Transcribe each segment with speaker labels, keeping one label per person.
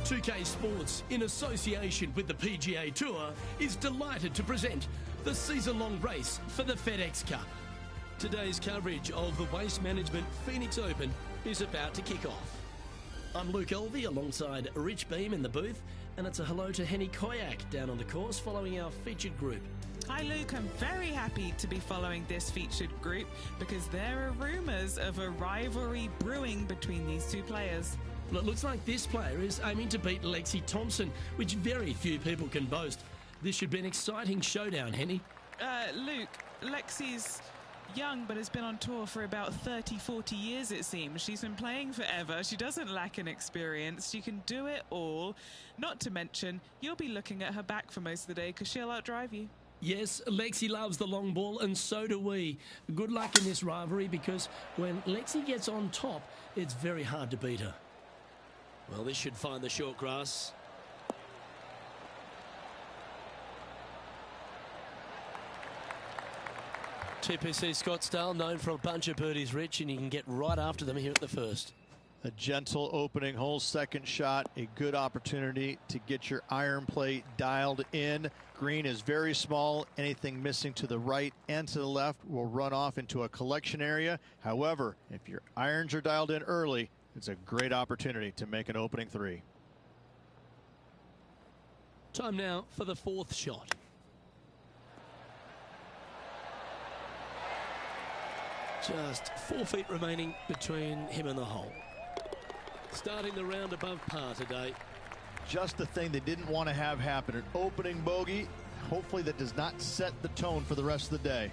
Speaker 1: 2K Sports, in association with the PGA Tour, is delighted to present the season-long race for the FedEx Cup. Today's coverage of the Waste Management Phoenix Open is about to kick off. I'm Luke Elvey alongside Rich Beam in the booth, and it's a hello to Henny Koyak down on the course following our featured group.
Speaker 2: Hi Luke, I'm very happy to be following this featured group because there are rumours of a rivalry brewing between these two players.
Speaker 1: Well, it looks like this player is aiming to beat Lexi Thompson, which very few people can boast. This should be an exciting showdown, Henny.
Speaker 2: Luke, Lexi's young but has been on tour for about 30-40 years, it seems. She's been playing forever. She doesn't lack in experience. She can do it all. Not to mention, you'll be looking at her back for most of the day because she'll outdrive you.
Speaker 1: Yes, Lexi loves the long ball, and so do we. Good luck in this rivalry because when Lexi gets on top, it's very hard to beat her. Well, this should find the short grass. TPC Scottsdale, known for a bunch of birdies, Rich, and you can get right after them here at the first.
Speaker 3: A gentle opening hole, second shot, a good opportunity to get your iron play dialed in. Green is very small. Anything missing to the right and to the left will run off into a collection area. However, if your irons are dialed in early, it's a great opportunity to make an opening three.
Speaker 1: Time now for the fourth shot. Just 4 feet remaining between him and the hole. Starting the round above par today.
Speaker 3: Just the thing they didn't want to have happen. An opening bogey. Hopefully that does not set the tone for the rest of the day.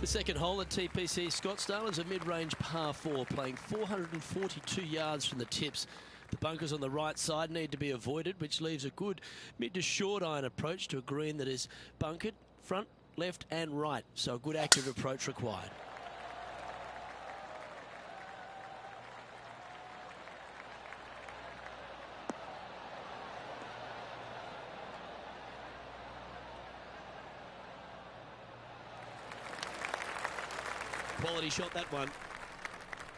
Speaker 1: The second hole at TPC Scottsdale is a mid-range par 4, playing 442 yards from the tips. The bunkers on the right side need to be avoided, which leaves a good mid to short iron approach to a green that is bunkered front, left and right. So a good active approach required. Quality shot, that one,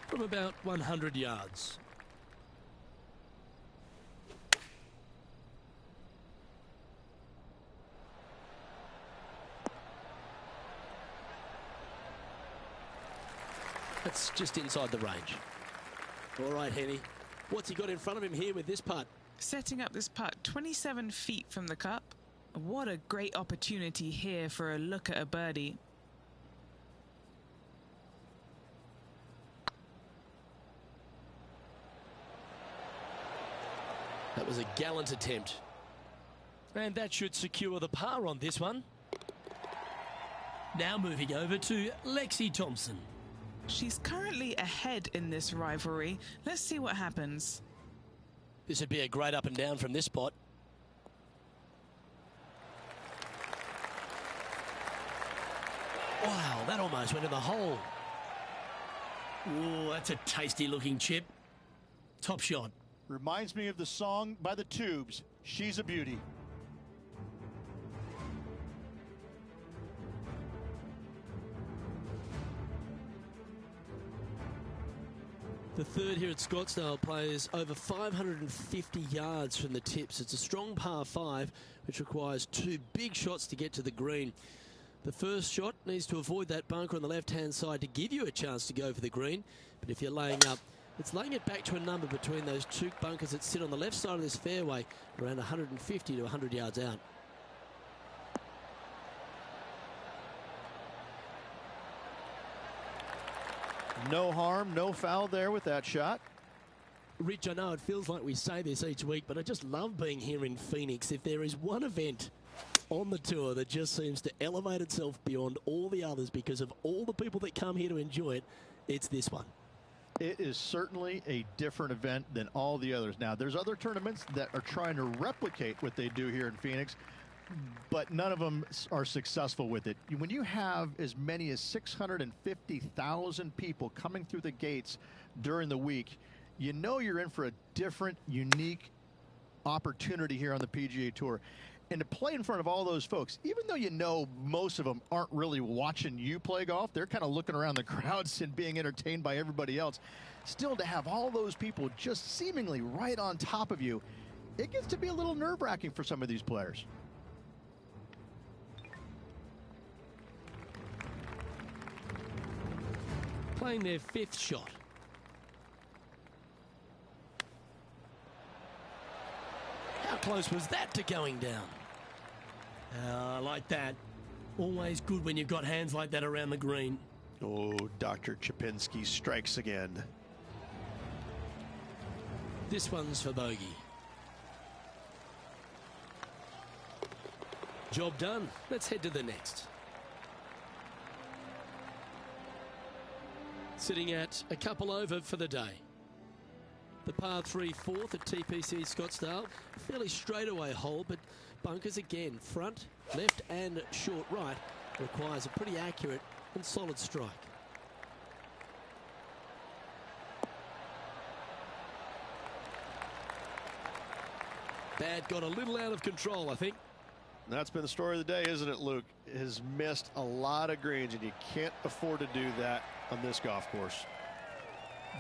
Speaker 1: from about 100 yards. That's just inside the range. All right, Henny. What's he got in front of him here with this putt?
Speaker 2: Setting up this putt 27 feet from the cup. What a great opportunity here for a look at a birdie.
Speaker 1: That was a gallant attempt. And that should secure the par on this one. Now moving over to Lexi Thompson.
Speaker 2: She's currently ahead in this rivalry. Let's see what happens.
Speaker 1: This would be a great up and down from this spot. Wow, that almost went in the hole. Oh, that's a tasty looking chip. Top shot.
Speaker 3: Reminds me of the song by the Tubes, She's a Beauty.
Speaker 1: The third here at Scottsdale plays over 550 yards from the tips. It's a strong par 5, which requires 2 big shots to get to the green. The first shot needs to avoid that bunker on the left-hand side to give you a chance to go for the green. But if you're laying up, it's laying it back to a number between those 2 bunkers that sit on the left side of this fairway, around 150 to 100 yards out.
Speaker 3: No harm, no foul there with that shot.
Speaker 1: Rich, I know it feels like we say this each week, but I just love being here in Phoenix. If there is one event on the tour that just seems to elevate itself beyond all the others because of all the people that come here to enjoy it, it's this one.
Speaker 3: It is certainly a different event than all the others. Now, there's other tournaments that are trying to replicate what they do here in Phoenix, but none of them are successful with it. When you have as many as 650,000 people coming through the gates during the week, you know you're in for a different, unique opportunity here on the PGA Tour. And to play in front of all those folks, even though you know most of them aren't really watching you play golf, they're kind of looking around the crowds and being entertained by everybody else. Still, to have all those people just seemingly right on top of you, it gets to be a little nerve-wracking for some of these players.
Speaker 1: Playing their 5th shot. How close was that to going down? I like that. Always good when you've got hands like that around the green.
Speaker 3: Oh, Dr. Chapinski strikes again.
Speaker 1: This one's for bogey. Job done. Let's head to the next. Sitting at a couple over for the day. The par 3 4th at TPC Scottsdale. Fairly straightaway hole, but bunkers again. Front, left and short right. Requires a pretty accurate and solid strike. Bad got a little out of control, I think.
Speaker 3: That's been the story of the day, isn't it, Luke? Has missed a lot of greens, and you can't afford to do that on this golf course.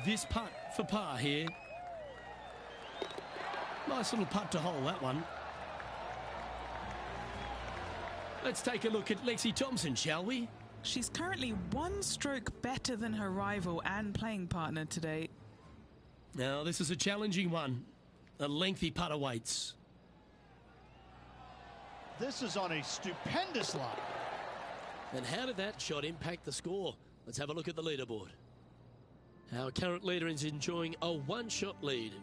Speaker 1: This putt for par here. Nice little putt to hole, that one. Let's take a look at Lexi Thompson, shall we?
Speaker 2: She's currently 1 stroke better than her rival and playing partner today.
Speaker 1: Now, this is a challenging one. A lengthy putt awaits.
Speaker 3: This is on a stupendous line.
Speaker 1: And how did that shot impact the score? Let's have a look at the leaderboard. Our current leader is enjoying a 1-shot lead.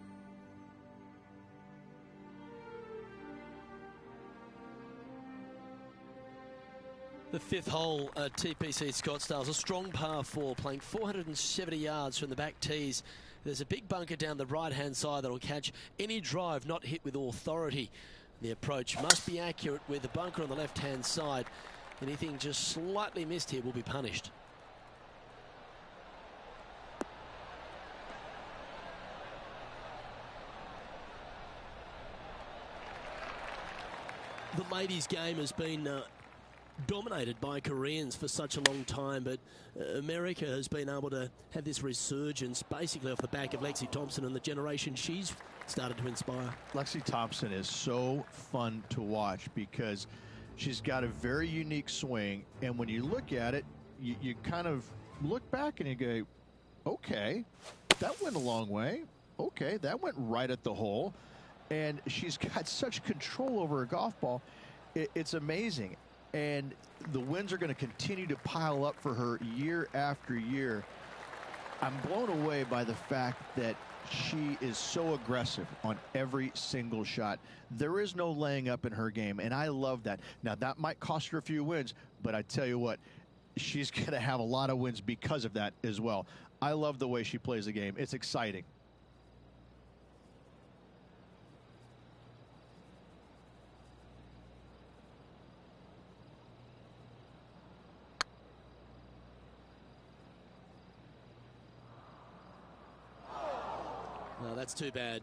Speaker 1: The 5th hole at TPC Scottsdale is a strong par 4, playing 470 yards from the back tees. There's a big bunker down the right-hand side that will catch any drive not hit with authority. The approach must be accurate with the bunker on the left-hand side. Anything just slightly missed here will be punished. The ladies' game has been dominated by Koreans for such a long time, but America has been able to have this resurgence basically off the back of Lexi Thompson and the generation she's started to inspire.
Speaker 3: Lexi Thompson is so fun to watch because she's got a very unique swing, and when you look at it, you kind of look back and you go, okay, that went a long way. Okay, that went right at the hole. And she's got such control over her golf ball. It's amazing. And the wins are going to continue to pile up for her year after year. I'm blown away by the fact that she is so aggressive on every single shot. There is no laying up in her game, and I love that. Now, that might cost her a few wins, but I tell you what, she's going to have a lot of wins because of that as well. I love the way she plays the game. It's exciting.
Speaker 1: No, that's too bad.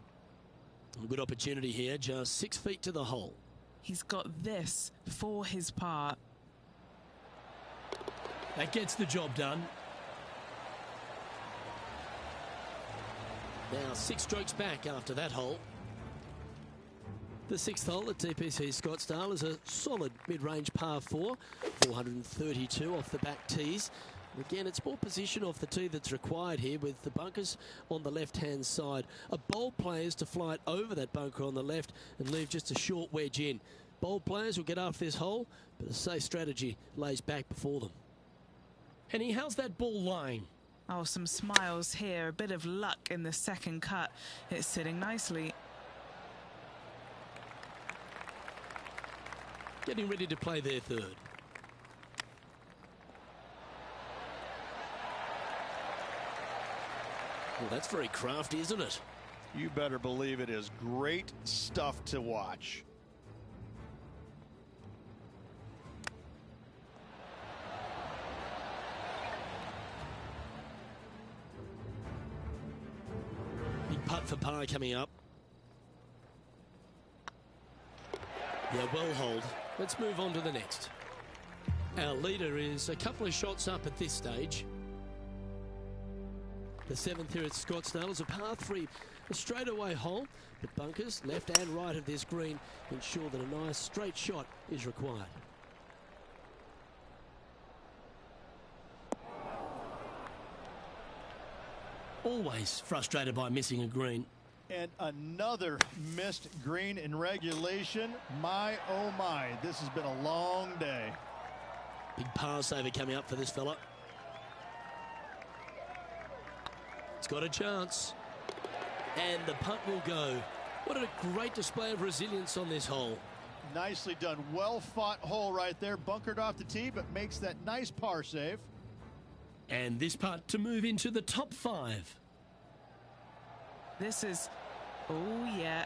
Speaker 1: A good opportunity here, just 6 feet to the hole.
Speaker 2: He's got this for his par.
Speaker 1: That gets the job done. Now 6 strokes back after that hole. The 6th hole at TPC Scottsdale is a solid mid-range par 4, 432 off the back tees. Again, it's more position off the tee that's required here with the bunkers on the left-hand side. A bold player is to fly it over that bunker on the left and leave just a short wedge in. Bold players will get after this hole, but a safe strategy lays back before them. Henny, how's that ball lying?
Speaker 2: Oh, some smiles here. A bit of luck in the second cut. It's sitting nicely.
Speaker 1: Getting ready to play their 3rd. Well, that's very crafty, isn't it?
Speaker 3: You better believe it is great stuff to watch.
Speaker 1: Big putt for par coming up. Yeah, well hold. Let's move on to the next. Our leader is a couple of shots up at this stage. The 7th here at Scottsdale is a par 3, a straightaway hole, but bunkers left and right of this green ensure that a nice straight shot is required. Always frustrated by missing a green.
Speaker 3: And another missed green in regulation. My, oh my, this has been a long day.
Speaker 1: Big par saver coming up for this fella. It's got a chance. And the putt will go. What a great display of resilience on this hole.
Speaker 3: Nicely done. Well fought hole right there. Bunkered off the tee, but makes that nice par save.
Speaker 1: And this putt to move into the top 5.
Speaker 2: This is, oh yeah.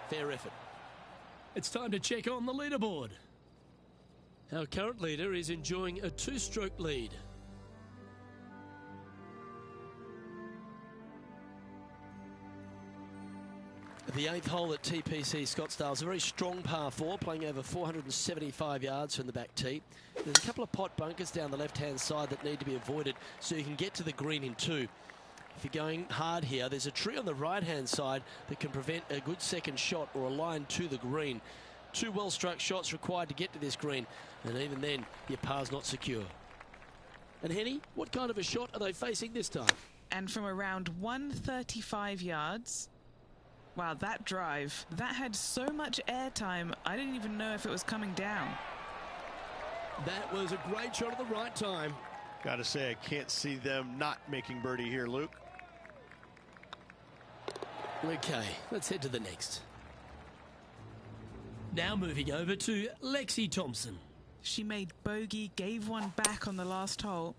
Speaker 1: Fair effort. It's time to check on the leaderboard. Our current leader is enjoying a 2-stroke lead. The 8th hole at TPC Scottsdale is a very strong par 4, playing over 475 yards from the back tee. There's a couple of pot bunkers down the left-hand side that need to be avoided so you can get to the green in 2. If you're going hard here, there's a tree on the right-hand side that can prevent a good second shot or a line to the green. 2 well-struck shots required to get to this green, and even then, your par's not secure. And Henny, what kind of a shot are they facing this time?
Speaker 2: And from around 135 yards... Wow, that drive, that had so much airtime, I didn't even know if it was coming down.
Speaker 1: That was a great shot at the right time.
Speaker 3: Got to say, I can't see them not making birdie here, Luke.
Speaker 1: Okay, let's head to the next. Now moving over to Lexi Thompson.
Speaker 2: She made bogey, gave one back on the last hole.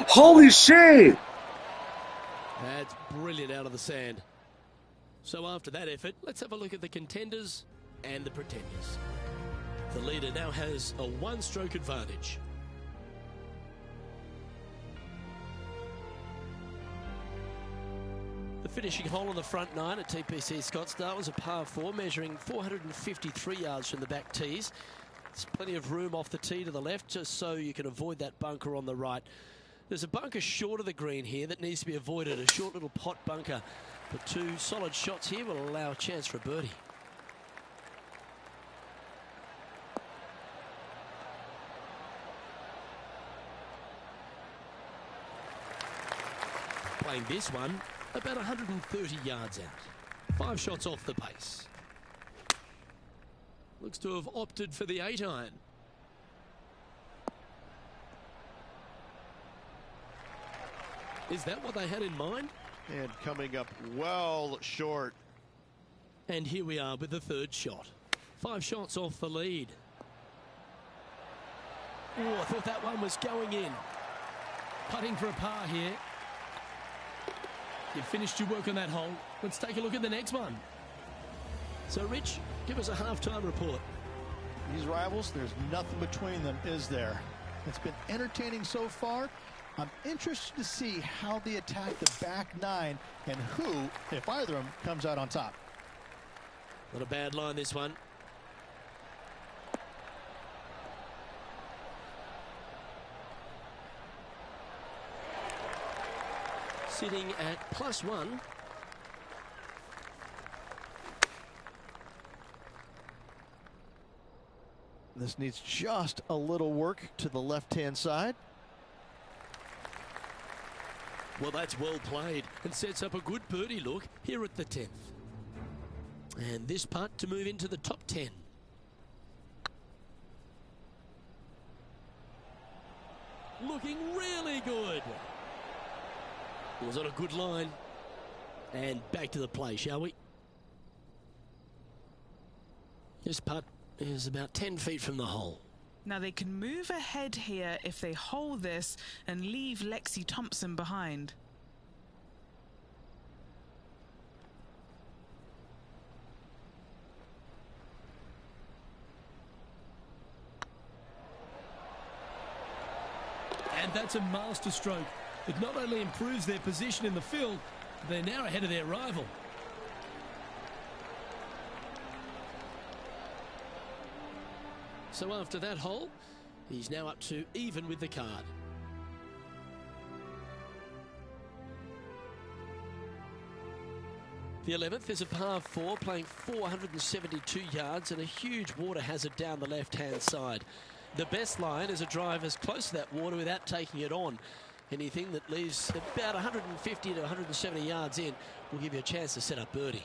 Speaker 4: Holy shit!
Speaker 1: That's brilliant out of the sand. So after that effort, let's have a look at the contenders and the pretenders. The leader now has a 1-stroke advantage. The finishing hole on the front 9 at TPC Scottsdale was a par 4 measuring 453 yards from the back tees. There's plenty of room off the tee to the left just so you can avoid that bunker on the right. There's a bunker short of the green here that needs to be avoided, a short little pot bunker. But 2 solid shots here will allow a chance for a birdie. Playing this one about 130 yards out. 5 shots off the pace. Looks to have opted for the 8-iron. Is that what they had in mind?
Speaker 3: And coming up well short.
Speaker 1: And here we are with the 3rd shot. 5 shots off the lead. Oh, I thought that one was going in. Putting for a par here. You've finished your work on that hole. Let's take a look at the next one. So, Rich, give us a halftime report.
Speaker 3: These rivals, there's nothing between them, is there? It's been entertaining so far. I'm interested to see how they attack the back 9 and who, if either of them, comes out on top.
Speaker 1: Not a bad line, this one. Sitting at +1.
Speaker 3: This needs just a little work to the left-hand side.
Speaker 1: Well, that's well played and sets up a good birdie look here at the 10th. And this putt to move into the top 10. Looking really good. Was on a good line. And back to the play, shall we? This putt is about 10 feet from the hole.
Speaker 2: Now they can move ahead here if they hole this and leave Lexi Thompson behind.
Speaker 5: And that's a master stroke. It not only improves their position in the field, they're now ahead of their rival.
Speaker 1: So after that hole, he's now up to even with the card. The 11th is a par 4, playing 472 yards and a huge water hazard down the left-hand side. The best line is a drive as close to that water without taking it on. Anything that leaves about 150 to 170 yards in will give you a chance to set up birdie.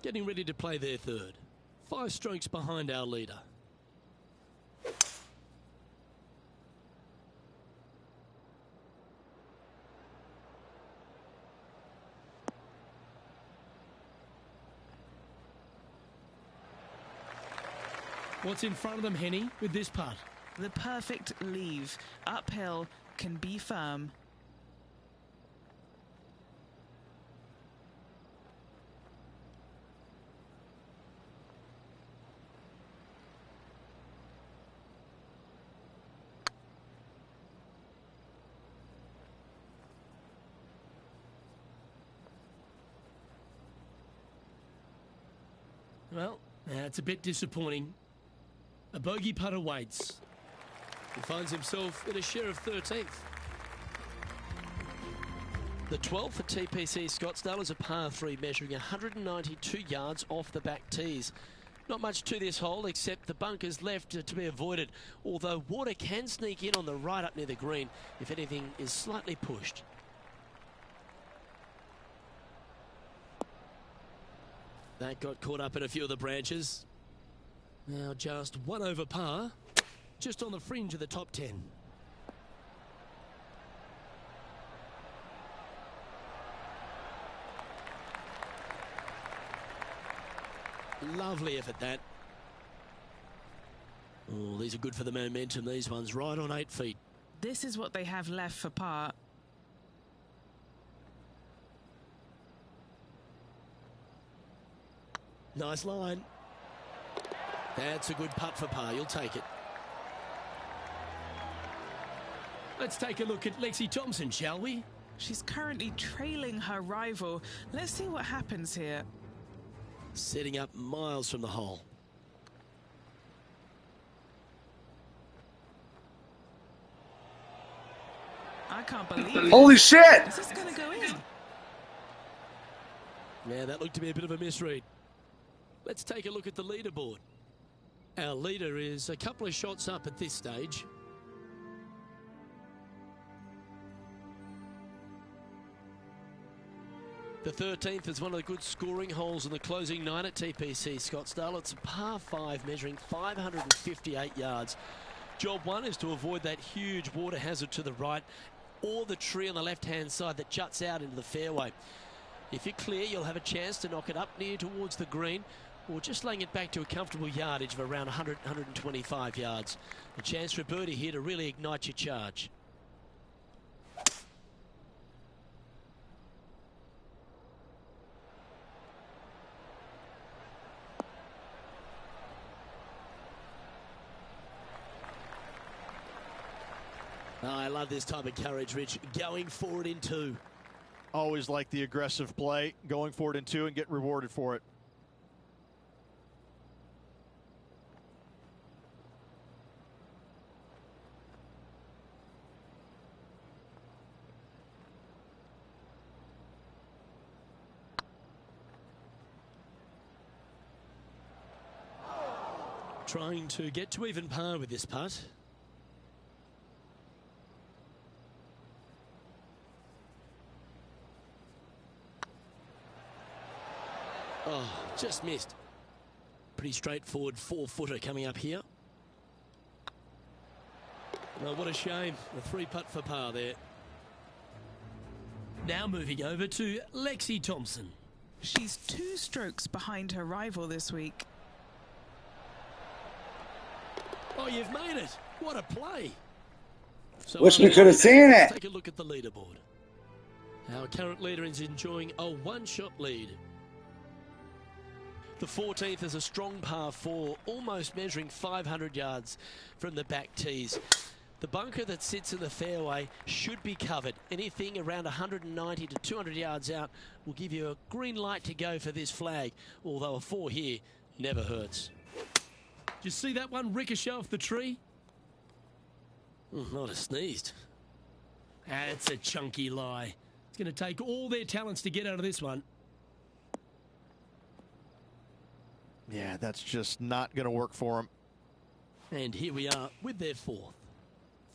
Speaker 1: Getting ready to play their third. 5 strokes behind our leader.
Speaker 5: What's in front of them, Henny, with this putt?
Speaker 2: The perfect leave. Uphill, can be firm.
Speaker 5: Well, it's a bit disappointing. A bogey putt awaits.
Speaker 1: He finds himself in a share of 13th. The 12th for TPC Scottsdale is a par 3 measuring 192 yards off the back tees. Not much to this hole except the bunkers left to be avoided, although water can sneak in on the right up near the green if anything is slightly pushed. That got caught up in a few of the branches. Now just 1 over par, just on the fringe of the top 10. Lovely effort, that. Oh, these are good for the momentum, these ones, right on 8 feet.
Speaker 2: This is what they have left for par.
Speaker 1: Nice line. That's a good putt for par. You'll take it.
Speaker 5: Let's take a look at Lexi Thompson, shall we?
Speaker 2: She's currently trailing her rival. Let's see what happens here.
Speaker 1: Setting up miles from the hole.
Speaker 2: I can't believe it.
Speaker 4: Holy shit!
Speaker 2: Is this going to go in?
Speaker 1: Yeah, that looked to be a bit of a misread. Let's take a look at the leaderboard. Our leader is a couple of shots up at this stage. The 13th is one of the good scoring holes in the closing 9 at TPC Scottsdale. It's a par 5 measuring 558 yards. Job 1 is to avoid that huge water hazard to the right or the tree on the left-hand side that juts out into the fairway. If you're clear, you'll have a chance to knock it up near towards the green or just laying it back to a comfortable yardage of around 100, 125 yards. A chance for a birdie here to really ignite your charge. Oh, I love this type of courage, Rich. Going forward in 2.
Speaker 3: Always like the aggressive play, going forward in 2 and get rewarded for it.
Speaker 1: Trying to get to even par with this putt. Oh, just missed. Pretty straightforward 4-footer coming up here. Well, what a shame. The 3 putt for par there.
Speaker 5: Now moving over to Lexi Thompson.
Speaker 2: She's 2 strokes behind her rival this week.
Speaker 1: Oh, you've made it. What a play. So
Speaker 4: Wish we could have seen
Speaker 1: let's
Speaker 4: it.
Speaker 1: take a look at the leaderboard. Our current leader is enjoying a one-shot lead. The 14th is a strong par 4, almost measuring 500 yards from the back tees. The bunker that sits in the fairway should be covered. Anything around 190 to 200 yards out will give you a green light to go for this flag, although a 4 here never hurts.
Speaker 5: Did you see that one ricochet off the tree?
Speaker 1: Not a sneezed.
Speaker 5: That's a chunky lie. It's going to take all their talents to get out of this one.
Speaker 3: Yeah, that's just not going to work for him.
Speaker 1: And here we are with their 4th.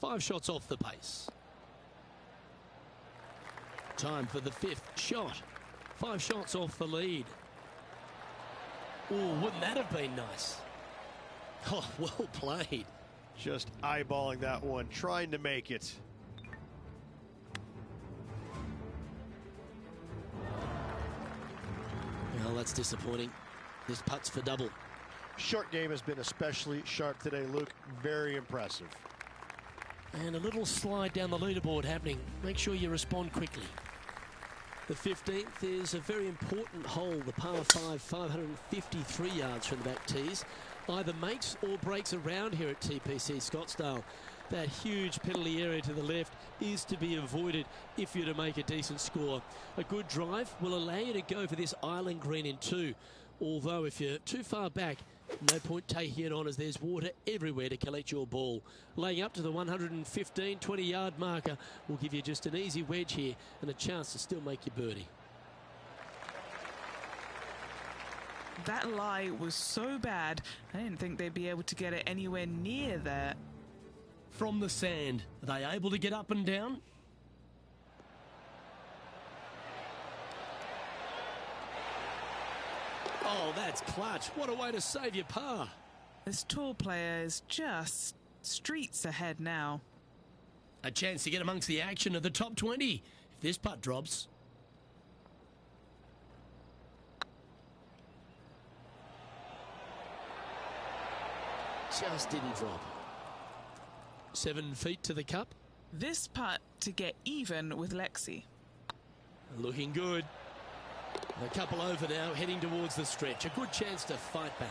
Speaker 1: 5 shots off the pace. Time for the 5th shot. 5 shots off the lead. Oh, wouldn't that have been nice? Oh, well played.
Speaker 3: Just eyeballing that one, trying to make it.
Speaker 1: Well, that's disappointing. This putt's for double.
Speaker 3: Short game has been especially sharp today, Luke. Very impressive.
Speaker 1: And a little slide down the leaderboard happening. Make sure you respond quickly. The 15th is a very important hole, the par 5, 553 yards from the back tees. Either makes or breaks around here at TPC Scottsdale. That huge penalty area to the left is to be avoided if you're to make a decent score. A good drive will allow you to go for this island green in 2. Although if you're too far back, no point taking it on as there's water everywhere to collect your ball. Laying up to the 115, 20-yard marker will give you just an easy wedge here and a chance to still make your birdie.
Speaker 2: That lie was so bad, I didn't think they'd be able to get it anywhere near there.
Speaker 5: From the sand, are they able to get up and down?
Speaker 1: Oh, that's clutch. What a way to save your par.
Speaker 2: This tour player is just streets ahead now.
Speaker 5: A chance to get amongst the action of the top 20 if this putt drops.
Speaker 1: Just didn't drop. 7 feet to the cup.
Speaker 2: This putt to get even with Lexi.
Speaker 1: Looking good. A couple over now, heading towards the stretch. A good chance to fight back.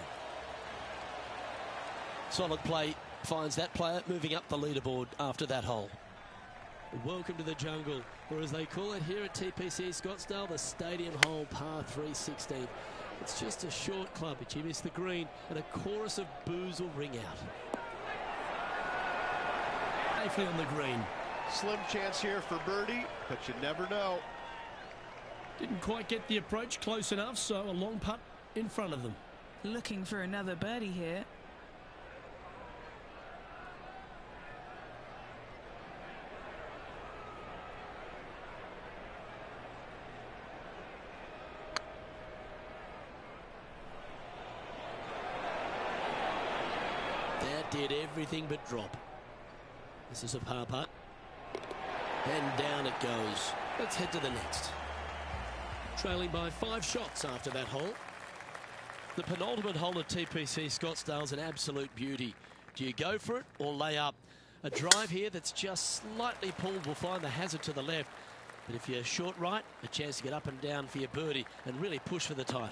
Speaker 1: Solid play finds that player moving up the leaderboard after that hole. Welcome to the jungle, or as they call it here at TPC Scottsdale, the Stadium Hole Par 316. It's just a short club, but you miss the green, and a chorus of boos will ring out.
Speaker 5: Safely on the green.
Speaker 3: Slim chance here for birdie, but you never know.
Speaker 5: Didn't quite get the approach close enough, so a long putt in front of them.
Speaker 2: Looking for another birdie here.
Speaker 1: That did everything but drop. This is a par putt. And down it goes. Let's head to the next. Trailing by 5 shots after that hole. The penultimate hole at TPC Scottsdale is an absolute beauty. Do you go for it or lay up? A drive here that's just slightly pulled will find the hazard to the left. But if you're short right, a chance to get up and down for your birdie and really push for the title.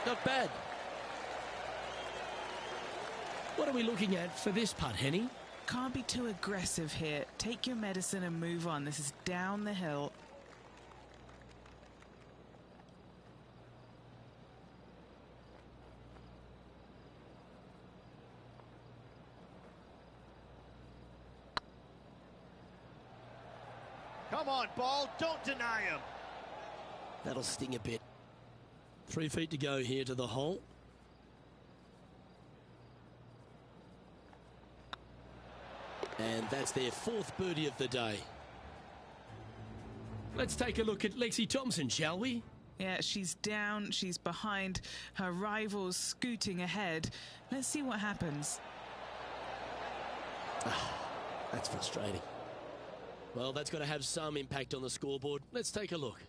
Speaker 1: Not bad.
Speaker 5: What are we looking at for this putt, Henny?
Speaker 2: Can't be too aggressive here. Take your medicine and move on. This is down the hill.
Speaker 3: Come on, ball. Don't deny him.
Speaker 1: That'll sting a bit. 3 feet to go here to the hole. And that's their 4th birdie of the day.
Speaker 5: Let's take a look at Lexi Thompson, shall we?
Speaker 2: Yeah, she's down, she's behind, her rivals scooting ahead. Let's see what happens.
Speaker 1: That's frustrating. Well, that's got to have some impact on the scoreboard. Let's take a look.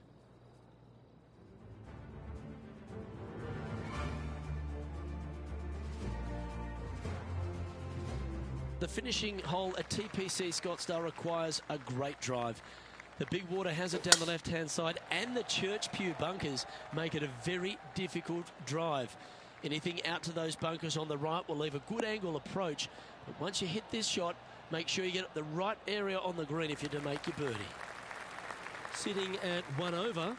Speaker 1: the finishing hole at TPC Scottsdale requires a great drive. The big water hazard down the left-hand side and the Church Pew bunkers make it a very difficult drive. Anything out to those bunkers on the right will leave a good angle approach. But once you hit this shot, make sure you get the right area on the green if you're to make your birdie. Sitting at 1 over.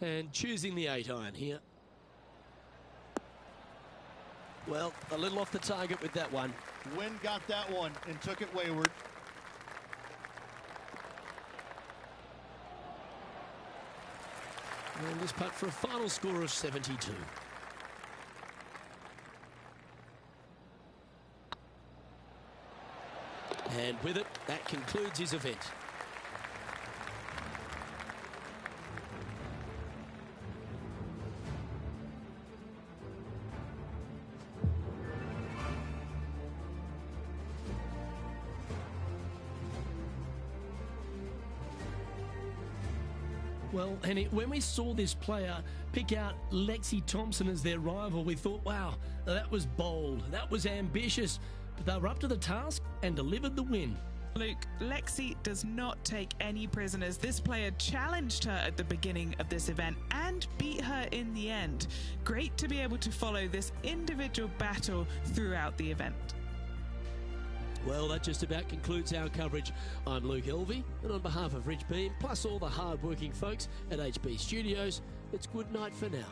Speaker 1: And choosing the 8-iron here. Well, a little off the target with that one.
Speaker 3: Wind got that one and took it wayward.
Speaker 1: And this putt for a final score of 72. And with it, that concludes his event. Well, Henny, when we saw this player pick out Lexi Thompson as their rival, we thought, wow, that was bold, that was ambitious, but they were up to the task and delivered the win.
Speaker 2: Luke, Lexi does not take any prisoners. This player challenged her at the beginning of this event and beat her in the end. Great to be able to follow this individual battle throughout the event.
Speaker 1: Well, that just about concludes our coverage. I'm Luke Elvey, and on behalf of Rich Beam, plus all the hard-working folks at HB Studios, it's good night for now.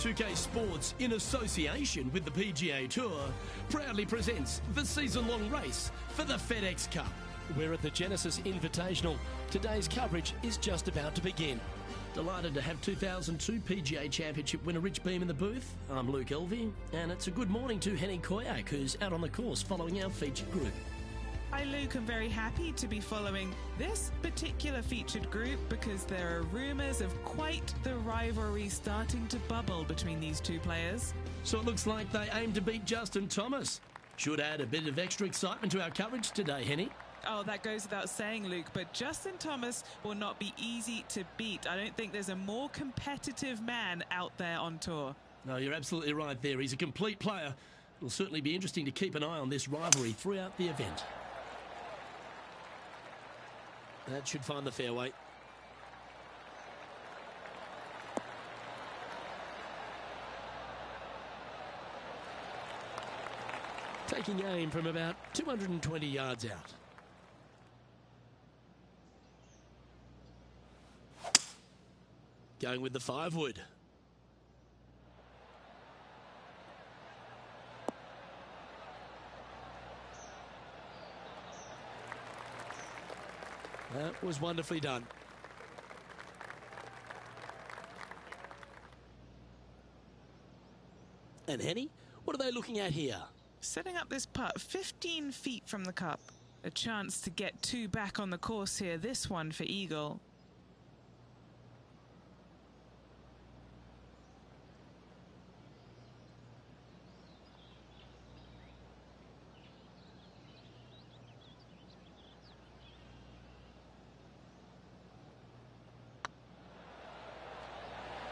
Speaker 1: .2K Sports, in association with the PGA Tour, proudly presents the season-long race for the FedEx Cup. We're at the Genesis Invitational. Today's coverage is just about to begin. Delighted to have 2002 PGA Championship winner Rich Beam in the booth. I'm Luke Elvey, and it's a good morning to Henny Koyak, who's out on the course following our featured group.
Speaker 2: Hi Luke, I'm very happy to be following this particular featured group because there are rumours of quite the rivalry starting to bubble between these two players.
Speaker 1: So it looks like they aim to beat Justin Thomas. Should add a bit of extra excitement to our coverage today, Henny.
Speaker 2: Oh, that goes without saying, Luke, but Justin Thomas will not be easy to beat. I don't think there's a more competitive man out there on tour.
Speaker 1: No, you're absolutely right there. He's a complete player. It'll certainly be interesting to keep an eye on this rivalry throughout the event. That should find the fairway. Taking aim from about 220 yards out. Going with the 5-wood. That was wonderfully done. And Henny, What are they looking at here?
Speaker 2: Setting up this putt 15 feet from the cup. A chance to get 2 back on the course here. This one for eagle.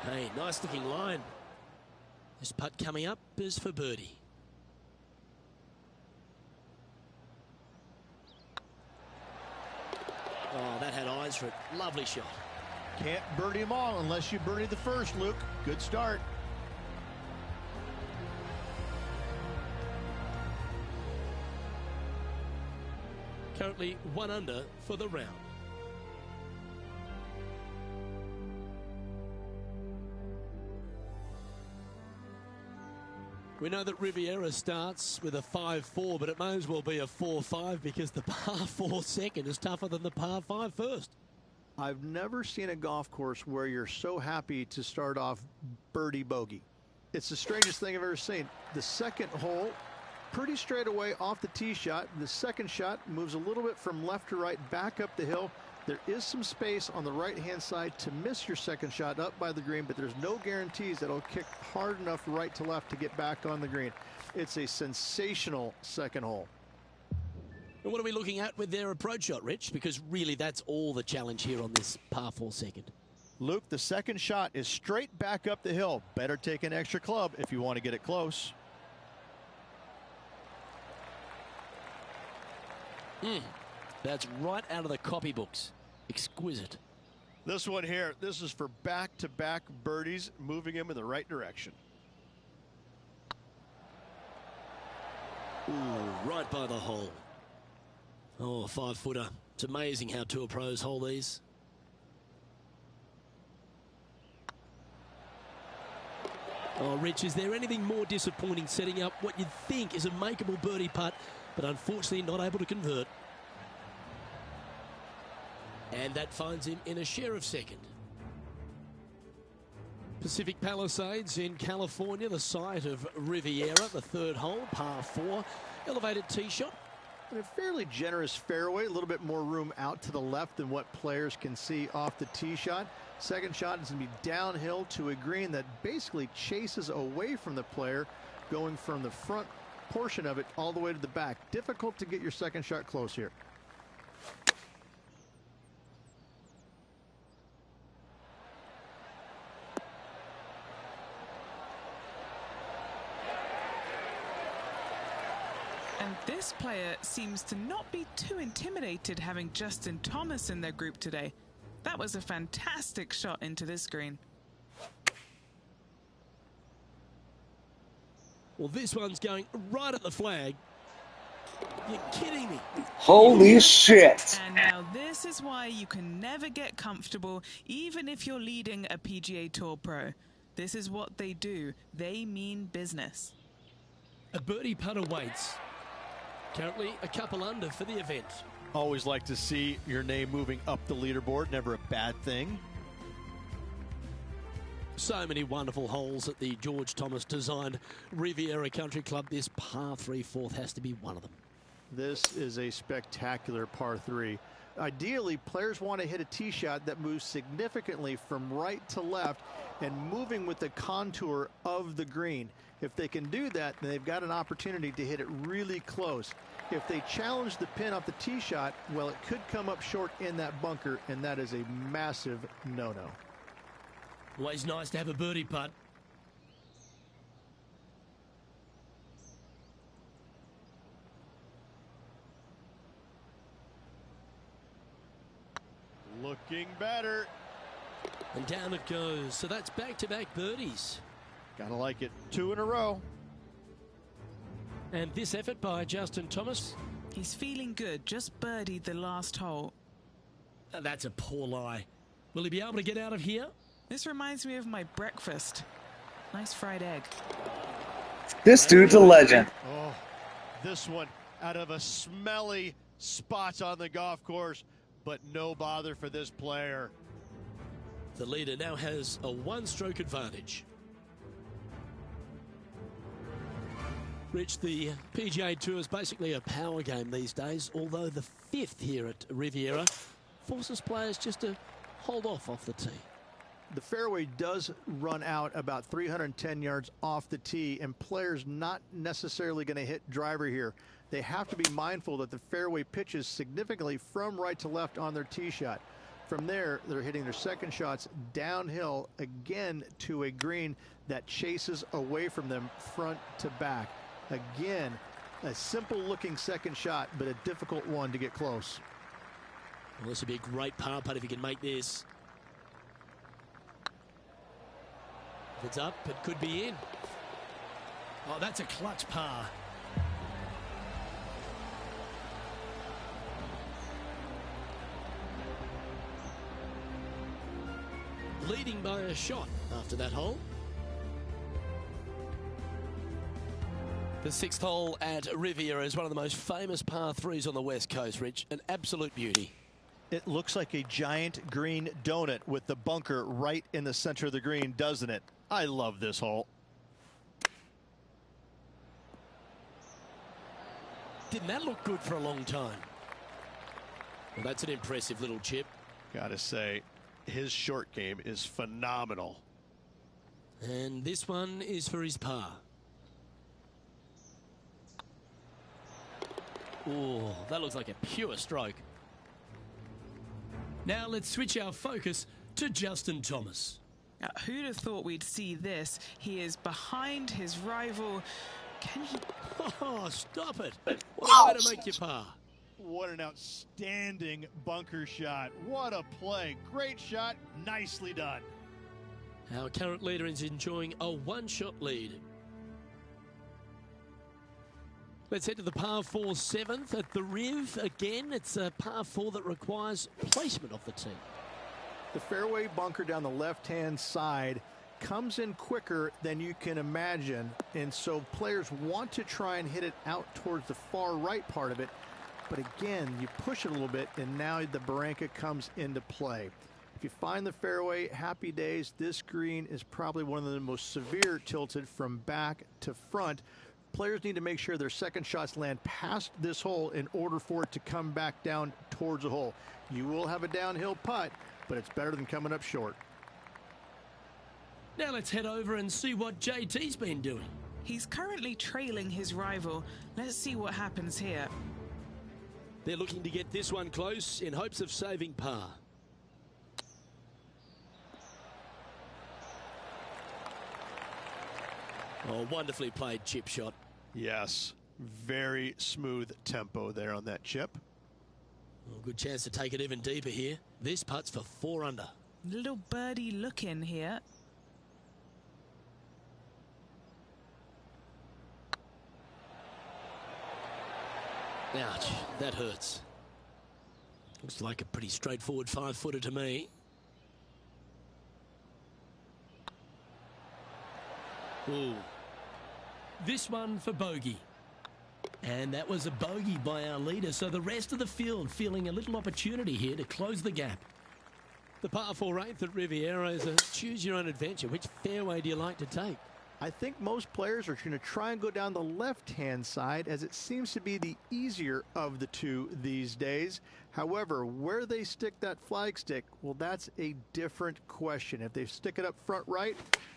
Speaker 1: Hey, nice looking line. This putt coming up is for birdie. Oh, that had eyes for it. Lovely shot.
Speaker 3: Can't birdie them all unless you birdie the first, Luke. Good start.
Speaker 1: Currently 1 under for the round. We know that Riviera starts with a 5-4, but it may as well be a 4-5 because the par 4 second is tougher than the par 5 first.
Speaker 3: I've never seen a golf course where you're so happy to start off birdie bogey. It's the strangest thing I've ever seen. The second hole, pretty straight away off the tee shot. The second shot moves a little bit from left to right, back up the hill. There is some space on the right-hand side to miss your second shot up by the green, but there's no guarantees that it'll kick hard enough right to left to get back on the green. It's a sensational second hole.
Speaker 1: And what are we looking at with their approach shot, Rich? Because really that's all the challenge here on this par 4 second.
Speaker 3: Luke, the second shot is straight back up the hill. Better take an extra club if you want to get it close.
Speaker 1: That's right out of the copybooks. Exquisite.
Speaker 3: This one here, this is for back-to-back birdies, moving him in the right direction.
Speaker 1: Ooh, right by the hole. Oh, 5-footer. It's amazing how tour pros hold these. Oh, Rich, is there anything more disappointing setting up what you'd think is a makeable birdie putt, but unfortunately not able to convert? And that finds him in a share of second. Pacific Palisades in California, the site of Riviera, the third hole, par 4, elevated tee shot.
Speaker 3: And a fairly generous fairway, a little bit more room out to the left than what players can see off the tee shot. Second shot is going to be downhill to a green that basically chases away from the player, going from the front portion of it all the way to the back. Difficult to get your second shot close here.
Speaker 2: And this player seems to not be too intimidated having Justin Thomas in their group today. That was a fantastic shot into this green.
Speaker 1: Well, this one's going right at the flag. You're kidding me.
Speaker 4: Holy shit.
Speaker 2: And now this is why you can never get comfortable, even if you're leading a PGA Tour pro. This is what they do. They mean business.
Speaker 1: A birdie putt awaits. Currently a couple under for the event.
Speaker 3: Always like to see your name moving up the leaderboard. Never a bad thing.
Speaker 1: So many wonderful holes at the George Thomas designed Riviera Country Club. This par 3 fourth has to be one of them.
Speaker 3: This is a spectacular par 3. Ideally, players want to hit a tee shot that moves significantly from right to left and moving with the contour of the green. If they can do that, then they've got an opportunity to hit it really close. If they challenge the pin off the tee shot, well, it could come up short in that bunker, and that is a massive no-no.
Speaker 1: Always nice to have a birdie putt.
Speaker 3: Looking better.
Speaker 1: And down it goes. So that's back-to-back birdies.
Speaker 3: Gotta like it. 2 in a row.
Speaker 1: And this effort by Justin Thomas.
Speaker 2: He's feeling good. Just birdied the last hole.
Speaker 1: That's a poor lie. Will he be able to get out of here?
Speaker 2: This reminds me of my breakfast. Nice fried egg.
Speaker 4: This dude's a legend.
Speaker 3: Oh, this one out of a smelly spot on the golf course, but no bother for this player.
Speaker 1: The leader now has a 1-stroke advantage. Rich, the PGA Tour is basically a power game these days, although the 5th here at Riviera forces players just to hold off the tee.
Speaker 3: The fairway does run out about 310 yards off the tee, and players not necessarily going to hit driver here. They have to be mindful that the fairway pitches significantly from right to left on their tee shot. From there, they're hitting their second shots downhill again to a green that chases away from them front to back. Again, a simple looking second shot, but a difficult one to get close.
Speaker 1: Well, this would be a great par putt if you can make this. If it's up, it could be in.
Speaker 5: Oh, that's a clutch par.
Speaker 1: Leading by a shot after that hole. The 6th hole at Riviera is one of the most famous par 3s on the West Coast, Rich. An absolute beauty.
Speaker 3: It looks like a giant green donut with the bunker right in the center of the green, doesn't it? I love this hole.
Speaker 1: Didn't that look good for a long time? Well, that's an impressive little chip.
Speaker 3: Gotta say, his short game is phenomenal.
Speaker 1: And this one is for his par. Oh, that looks like a pure stroke.
Speaker 5: Now let's switch our focus to Justin Thomas.
Speaker 2: Who'd have thought we'd see this? He is behind his rival. Can he?
Speaker 1: Oh, stop it. What a way to make your par.
Speaker 3: What an outstanding bunker shot. What a play. Great shot. Nicely done.
Speaker 1: Our current leader is enjoying a 1-shot lead. Let's head to the par 4 7th at the Riv. Again, it's a par 4 that requires placement of the tee.
Speaker 3: The fairway bunker down the left-hand side comes in quicker than you can imagine, and so players want to try and hit it out towards the far right part of it. But again, you push it a little bit, and now the barranca comes into play. If you find the fairway, happy days. This green is probably one of the most severe tilted from back to front. Players need to make sure their second shots land past this hole in order for it to come back down towards the hole. You will have a downhill putt, but it's better than coming up short.
Speaker 5: Now let's head over and see what JT's been doing.
Speaker 2: He's currently trailing his rival. Let's see what happens here.
Speaker 1: They're looking to get this one close in hopes of saving par. Oh, wonderfully played chip shot.
Speaker 3: Yes, very smooth tempo there on that chip.
Speaker 1: Well, good chance to take it even deeper here. This putt's for 4 under.
Speaker 2: Little birdie look in here.
Speaker 1: Ouch, that hurts. Looks like a pretty straightforward 5-footer to me. Ooh.
Speaker 5: This one for bogey. And that was a bogey by our leader, so the rest of the field feeling a little opportunity here to close the gap.
Speaker 1: The par 4 8th at Riviera is a choose your own adventure. Which fairway do you like to take?
Speaker 3: I think most players are going to try and go down the left-hand side, as it seems to be the easier of the two these days. However, where they stick that flag stick, well, that's a different question. If they stick it up front right,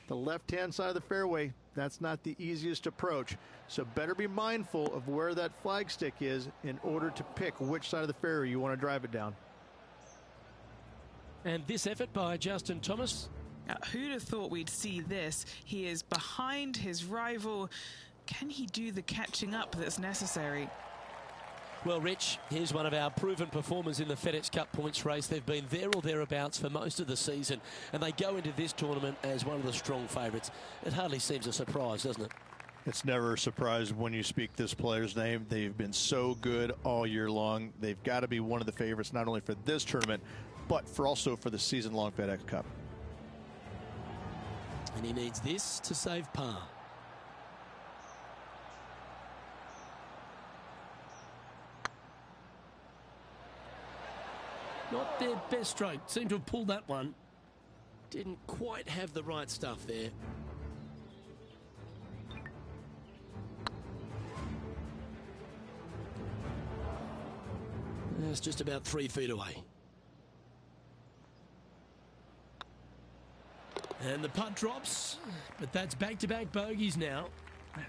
Speaker 3: the left-hand side of the fairway, that's not the easiest approach. So better be mindful of where that flag stick is in order to pick which side of the fairway you want to drive it down.
Speaker 1: And this effort by Justin Thomas.
Speaker 2: Who'd have thought we'd see this? He is behind his rival. Can he do the catching up that's necessary?
Speaker 1: Well, Rich, here's one of our proven performers in the FedEx Cup points race. They've been there or thereabouts for most of the season, and they go into this tournament as one of the strong favourites. It hardly seems a surprise, doesn't it?
Speaker 3: It's never a surprise when you speak this player's name. They've been so good all year long. They've got to be one of the favorites, not only for this tournament, but also for the season-long FedEx Cup.
Speaker 1: And he needs this to save par.
Speaker 5: Not their best stroke. Seemed to have pulled that one.
Speaker 1: Didn't quite have the right stuff there. It's just about 3 feet away.
Speaker 5: And the putt drops, but that's back-to-back bogeys now.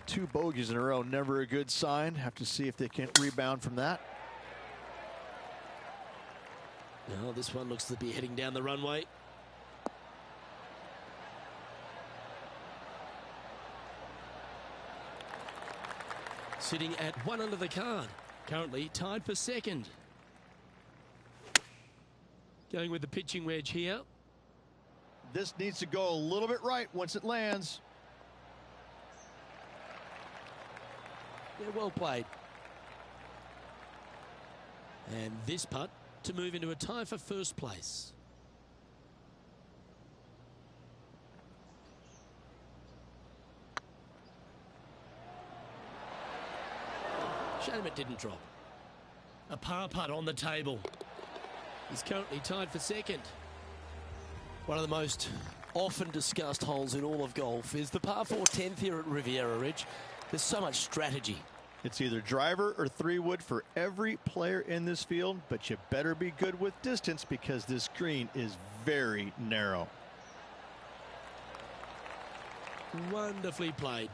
Speaker 3: 2 bogeys in a row, never a good sign. Have to see if they can rebound from that.
Speaker 1: Now this one looks to be heading down the runway. Sitting at 1 under the card. Currently tied for second. Going with the pitching wedge here.
Speaker 3: This needs to go a little bit right once it lands.
Speaker 1: Yeah, well played. And this putt to move into a tie for first place. Shame it didn't drop.
Speaker 5: A par putt on the table.
Speaker 1: He's currently tied for second. One of the most often discussed holes in all of golf is the par 4 10th here at Riviera Ridge. There's so much strategy.
Speaker 3: It's either driver or 3-wood for every player in this field, but you better be good with distance because this green is very narrow.
Speaker 1: Wonderfully played.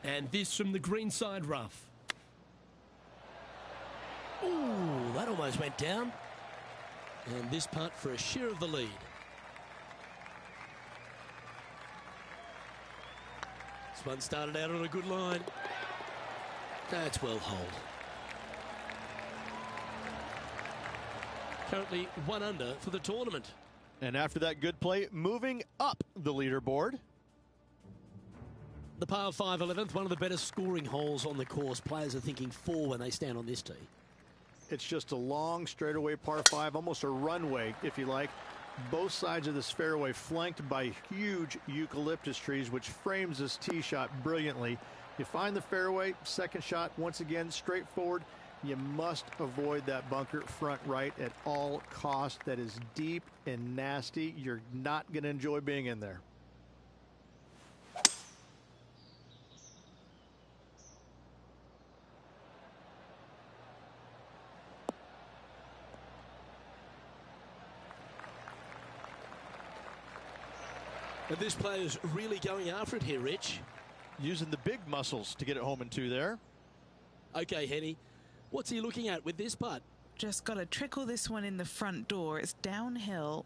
Speaker 5: And this from the greenside rough.
Speaker 1: Ooh, that almost went down. And this putt for a share of the lead. This one started out on a good line. That's well holed. Currently 1 under for the tournament.
Speaker 3: And after that good play, moving up the leaderboard.
Speaker 1: The par 5 11th, one of the better scoring holes on the course. Players are thinking 4 when they stand on this tee.
Speaker 3: It's just a long straightaway par 5, almost a runway, if you like. Both sides of this fairway flanked by huge eucalyptus trees, which frames this tee shot brilliantly. You find the fairway, second shot, once again, straightforward. You must avoid that bunker front right at all costs. That is deep and nasty. You're not going to enjoy being in there.
Speaker 1: And this player's really going after it here, Rich.
Speaker 3: Using the big muscles to get it home in 2 there.
Speaker 1: Okay, Henny. What's he looking at with this putt?
Speaker 2: Just got to trickle this one in the front door. It's downhill.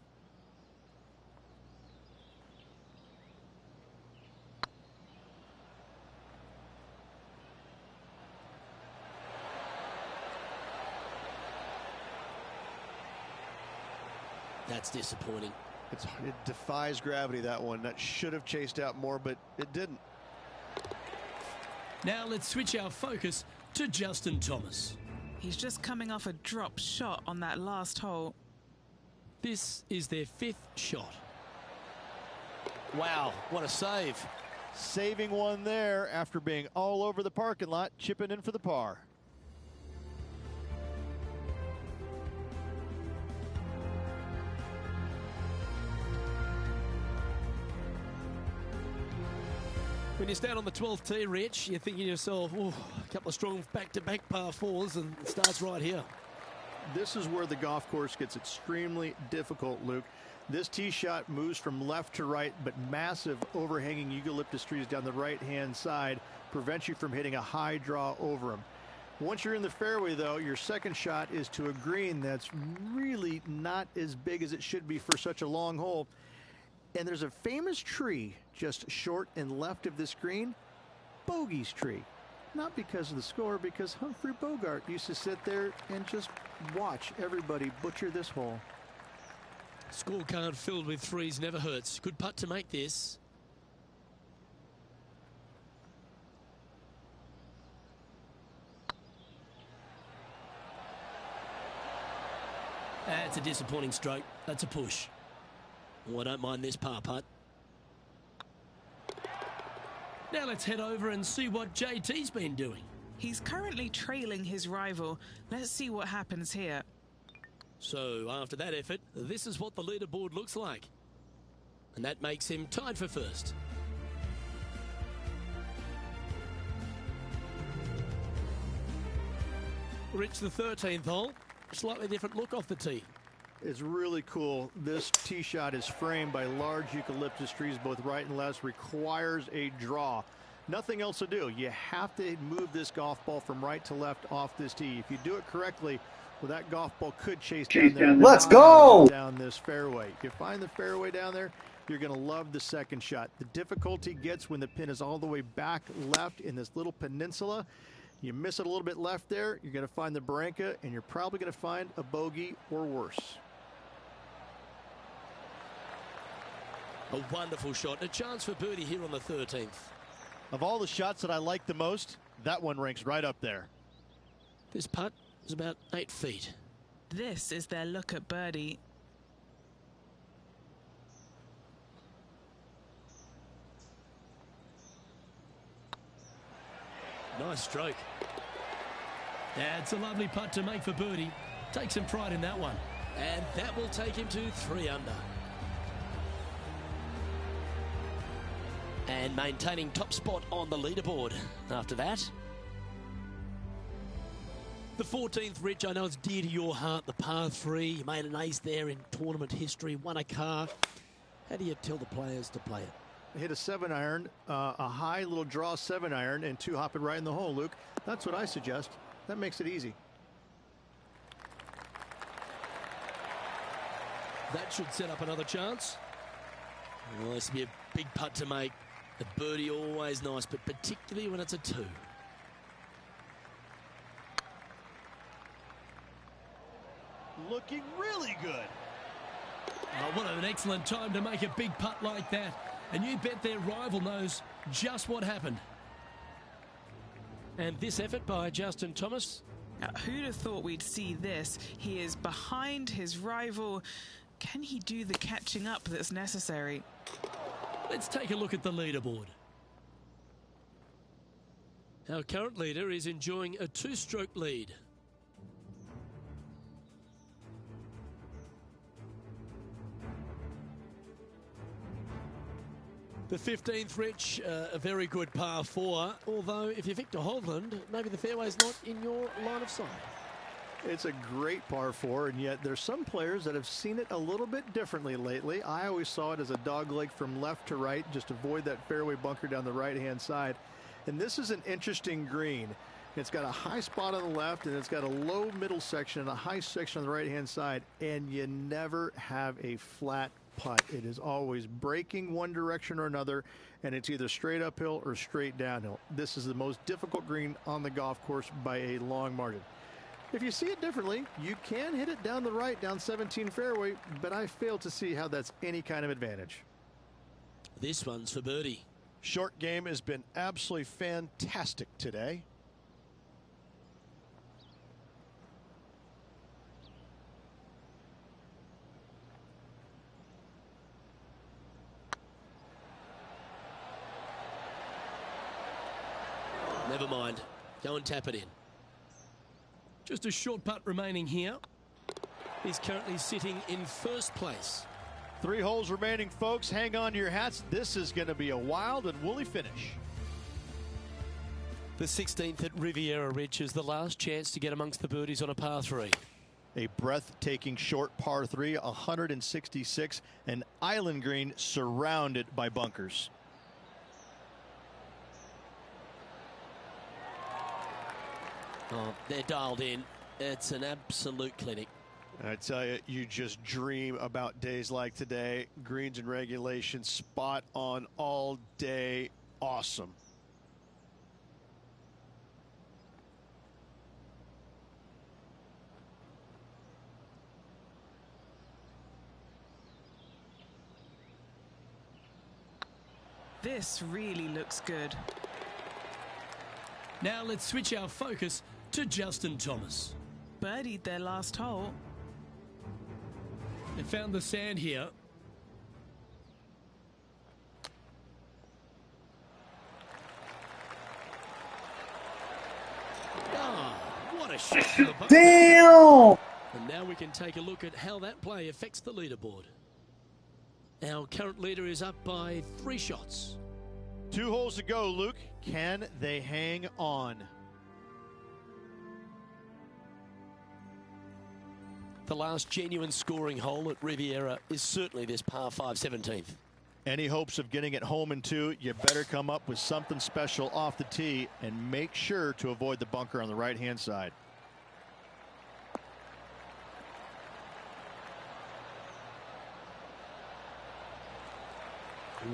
Speaker 1: That's disappointing.
Speaker 3: It defies gravity, that one. That should have chased out more, but it didn't.
Speaker 5: Now let's switch our focus to Justin Thomas.
Speaker 2: He's just coming off a drop shot on that last hole.
Speaker 5: This is their 5th shot.
Speaker 1: Wow, what a save.
Speaker 3: Saving one there after being all over the parking lot, chipping in for the par.
Speaker 1: When you stand on the 12th tee, Rich, you're thinking to yourself, oh, a couple of strong back-to-back par 4s, and it starts right here.
Speaker 3: This is where the golf course gets extremely difficult, Luke. This tee shot moves from left to right, but massive overhanging eucalyptus trees down the right-hand side prevents you from hitting a high draw over them. Once you're in the fairway, though, your second shot is to a green that's really not as big as it should be for such a long hole. And there's a famous tree just short and left of this green, Bogey's tree. Not because of the score, because Humphrey Bogart used to sit there and just watch everybody butcher this hole.
Speaker 1: Scorecard filled with 3s never hurts. Good putt to make this.
Speaker 5: That's a disappointing stroke. That's a push.
Speaker 1: Oh, I don't mind this par putt.
Speaker 5: Now let's head over and see what JT's been doing.
Speaker 2: He's currently trailing his rival. Let's see what happens here.
Speaker 1: So after that effort, this is what the leaderboard looks like. And that makes him tied for first. Reach the 13th hole. Slightly different look off the tee.
Speaker 3: It's really cool. This tee shot is framed by large eucalyptus trees, both right and left. Requires a draw. Nothing else to do. You have to move this golf ball from right to left off this tee. If you do it correctly, well, that golf ball could chase down
Speaker 4: Let's go
Speaker 3: down this fairway. If you find the fairway down there, you're going to love the second shot. The difficulty gets when the pin is all the way back left in this little peninsula. You miss it a little bit left there, you're going to find the barranca, and you're probably going to find a bogey or worse.
Speaker 1: A wonderful shot. A chance for birdie here on the 13th.
Speaker 3: Of all the shots that I like the most, that one ranks right up there.
Speaker 1: This putt is about 8 feet.
Speaker 2: This is their look at birdie.
Speaker 1: Nice stroke. That's a lovely putt to make for birdie. Take some pride in that one. And that will take him to 3 under. And maintaining top spot on the leaderboard after that. The 14th, Rich, I know it's dear to your heart, the par 3. You made an ace there in tournament history, won a car. How do you tell the players to play it?
Speaker 3: Hit a 7-iron, a high little draw 7-iron, and 2 hop it right in the hole, Luke. That's what I suggest. That makes it easy.
Speaker 1: That should set up another chance. Well, this will be a big putt to make. A birdie always nice, but particularly when it's a 2.
Speaker 3: Looking really good.
Speaker 5: Oh, what an excellent time to make a big putt like that. And you bet their rival knows just what happened.
Speaker 1: And this effort by Justin Thomas.
Speaker 2: Now, who'd have thought we'd see this? He is behind his rival. Can he do the catching up that's necessary?
Speaker 5: Let's take a look at the leaderboard.
Speaker 1: Our current leader is enjoying a 2-stroke lead. The 15th, Rich, a very good par 4. Although, if you're Victor Hovland, maybe the fairway's not in your line of sight.
Speaker 3: It's a great par 4, and yet there's some players that have seen it a little bit differently lately. I always saw it as a dogleg from left to right, just avoid that fairway bunker down the right-hand side. And this is an interesting green. It's got a high spot on the left, and it's got a low middle section and a high section on the right-hand side, and you never have a flat putt. It is always breaking one direction or another, and it's either straight uphill or straight downhill. This is the most difficult green on the golf course by a long margin. If you see it differently, you can hit it down the right, down 17 fairway, but I fail to see how that's any kind of advantage.
Speaker 1: This one's for birdie.
Speaker 3: Short game has been absolutely fantastic today.
Speaker 1: Never mind. Go and tap it in.
Speaker 5: Just a short putt remaining here.
Speaker 1: He's currently sitting in first place.
Speaker 3: 3 holes remaining, folks. Hang on to your hats. This is going to be a wild and woolly finish.
Speaker 1: The 16th at Riviera, Rich, is the last chance to get amongst the birdies on a par 3.
Speaker 3: A breathtaking short par 3, 166, an island green surrounded by bunkers.
Speaker 1: Oh, they're dialed in. It's an absolute clinic.
Speaker 3: I tell you, you just dream about days like today. Greens and regulation, spot on all day. Awesome.
Speaker 2: This really looks good.
Speaker 5: Now let's switch our focus to Justin Thomas.
Speaker 2: Birdied their last hole.
Speaker 5: They found the sand here.
Speaker 1: Ah, what a shot from the bunker.
Speaker 4: Damn!
Speaker 1: And now we can take a look at how that play affects the leaderboard. Our current leader is up by 3 shots.
Speaker 3: 2 holes to go, Luke. Can they hang on?
Speaker 1: The last genuine scoring hole at Riviera is certainly this par 5 17th.
Speaker 3: Any hopes of getting it home in 2, you better come up with something special off the tee and make sure to avoid the bunker on the right-hand side.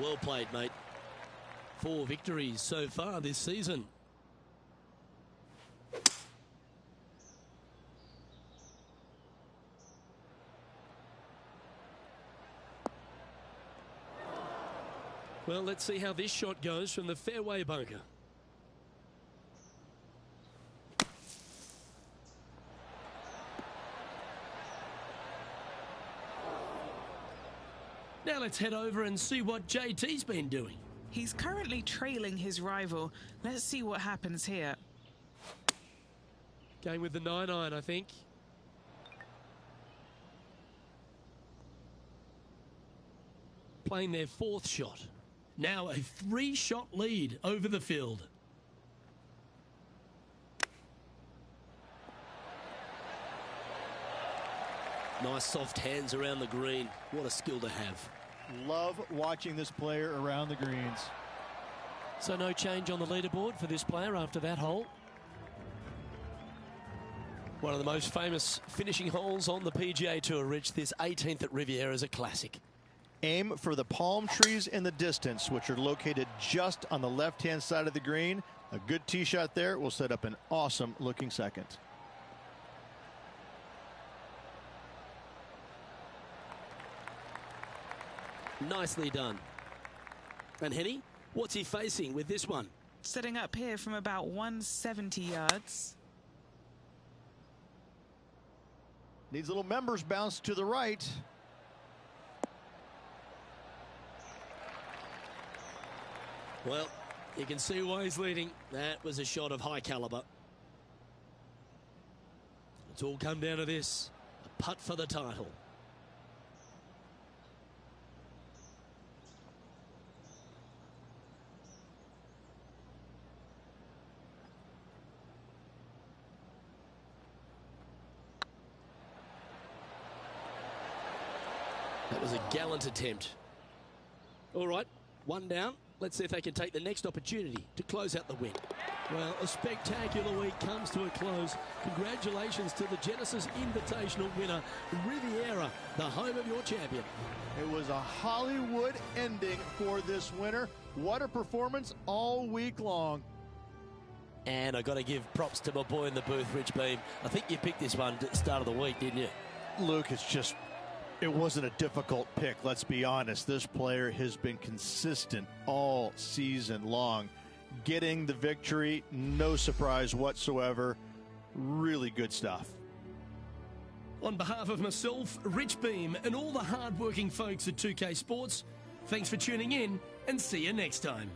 Speaker 1: Well played, mate. 4 victories so far this season. Well, let's see how this shot goes from the fairway bunker. Now let's head over and see what JT's been doing.
Speaker 2: He's currently trailing his rival. Let's see what happens here.
Speaker 1: Going with the 9-iron, I think. Playing their 4th shot. Now a 3-shot lead over the field. Nice soft hands around the green. What a skill to have.
Speaker 3: Love watching this player around the greens.
Speaker 1: So no change on the leaderboard for this player after that hole. One of the most famous finishing holes on the PGA Tour, Rich. This 18th at Riviera is a classic.
Speaker 3: Aim for the palm trees in the distance, which are located just on the left-hand side of the green. A good tee shot there will set up an awesome looking second.
Speaker 1: Nicely done. And Henny, what's he facing with this one?
Speaker 2: Setting up here from about 170 yards.
Speaker 3: Needs a little members bounce to the right.
Speaker 1: Well, you can see why he's leading. That was a shot of high caliber. It's all come down to this. A putt for the title. That was a gallant attempt. All right, 1 down. Let's see if they can take the next opportunity to close out the win. Well, a spectacular week comes to a close. Congratulations to the Genesis Invitational winner, Riviera, the home of your champion.
Speaker 3: It was a Hollywood ending for this winner. What a performance all week long.
Speaker 1: And I got to give props to my boy in the booth, Rich Beam. I think you picked this one at the start of the week, didn't you?
Speaker 3: Luke, it wasn't a difficult pick, let's be honest. This player has been consistent all season long. Getting the victory, no surprise whatsoever. Really good stuff.
Speaker 5: On behalf of myself, Rich Beam, and all the hard-working folks at 2K Sports, thanks for tuning in, and see you next time.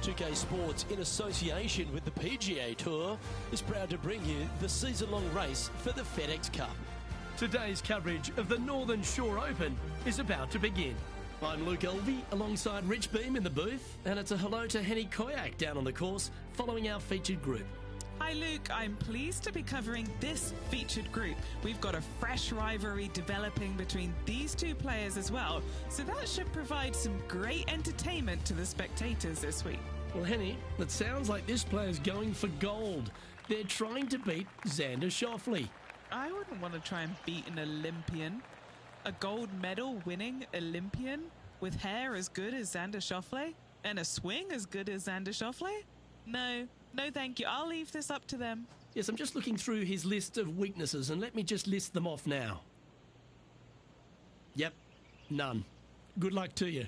Speaker 1: 2K Sports, in association with the PGA Tour, is proud to bring you the season-long race for the FedEx Cup. Today's coverage of the Northern Shore Open is about to begin. I'm Luke Elvey alongside Rich Beam in the booth, and it's a hello to Henny Koyak down on the course following our featured group.
Speaker 2: Hi Luke, I'm pleased to be covering this featured group. We've got a fresh rivalry developing between these two players as well, so that should provide some great entertainment to the spectators this week.
Speaker 5: Well, Henny, it sounds like this player's going for gold. They're trying to beat Xander Schauffele.
Speaker 2: I wouldn't want to try and beat an Olympian. A gold medal winning Olympian with hair as good as Xander Schauffele and a swing as good as Xander Schauffele? No thank you. I'll leave this up to them.
Speaker 5: Yes, I'm just looking through his list of weaknesses, and let me just list them off now. Yep, none. Good luck to you.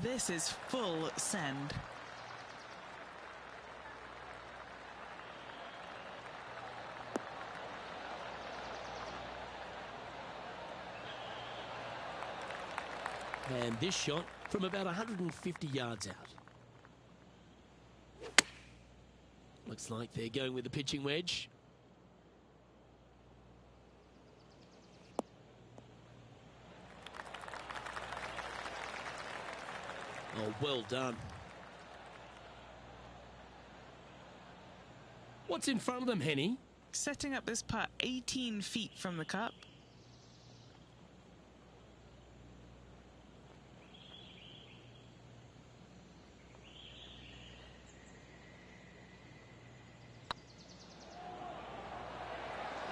Speaker 2: This is full send.
Speaker 1: And this shot from about 150 yards out. Looks like they're going with the pitching wedge. Oh, well done.
Speaker 5: What's in front of them, Henny?
Speaker 2: Setting up this putt 18 feet from the cup.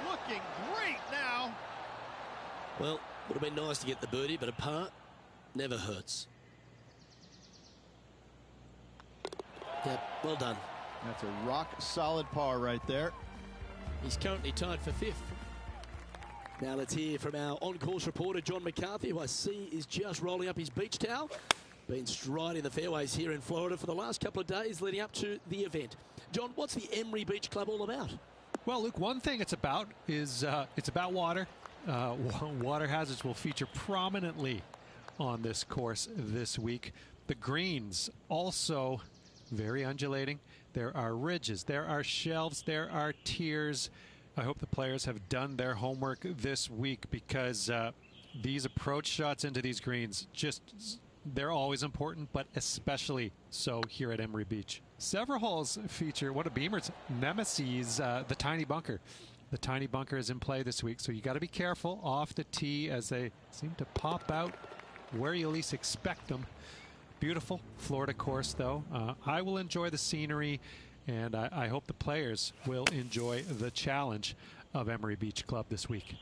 Speaker 3: Looking great now.
Speaker 1: Well, would have been nice to get the birdie, but a par never hurts. Yep, well done.
Speaker 3: That's a rock-solid par right there.
Speaker 1: He's currently tied for fifth. Now let's hear from our on-course reporter, John McCarthy, who I see is just rolling up his beach towel. Been striding the fairways here in Florida for the last couple of days leading up to the event. John, what's the Emery Beach Club all about?
Speaker 6: Well, Luke, one thing it's about is it's about water. Water hazards will feature prominently on this course this week. The greens also very undulating. There are ridges, there are shelves, there are tiers. I hope the players have done their homework this week because these approach shots into these greens, they're always important, but especially so here at Emery Beach. Several holes feature one of Beamer's nemesis, the tiny bunker. The tiny bunker is in play this week, so you got to be careful off the tee as they seem to pop out where you least expect them. Beautiful Florida course, though. I will enjoy the scenery, and I hope the players will enjoy the challenge of Emery Beach Club this week.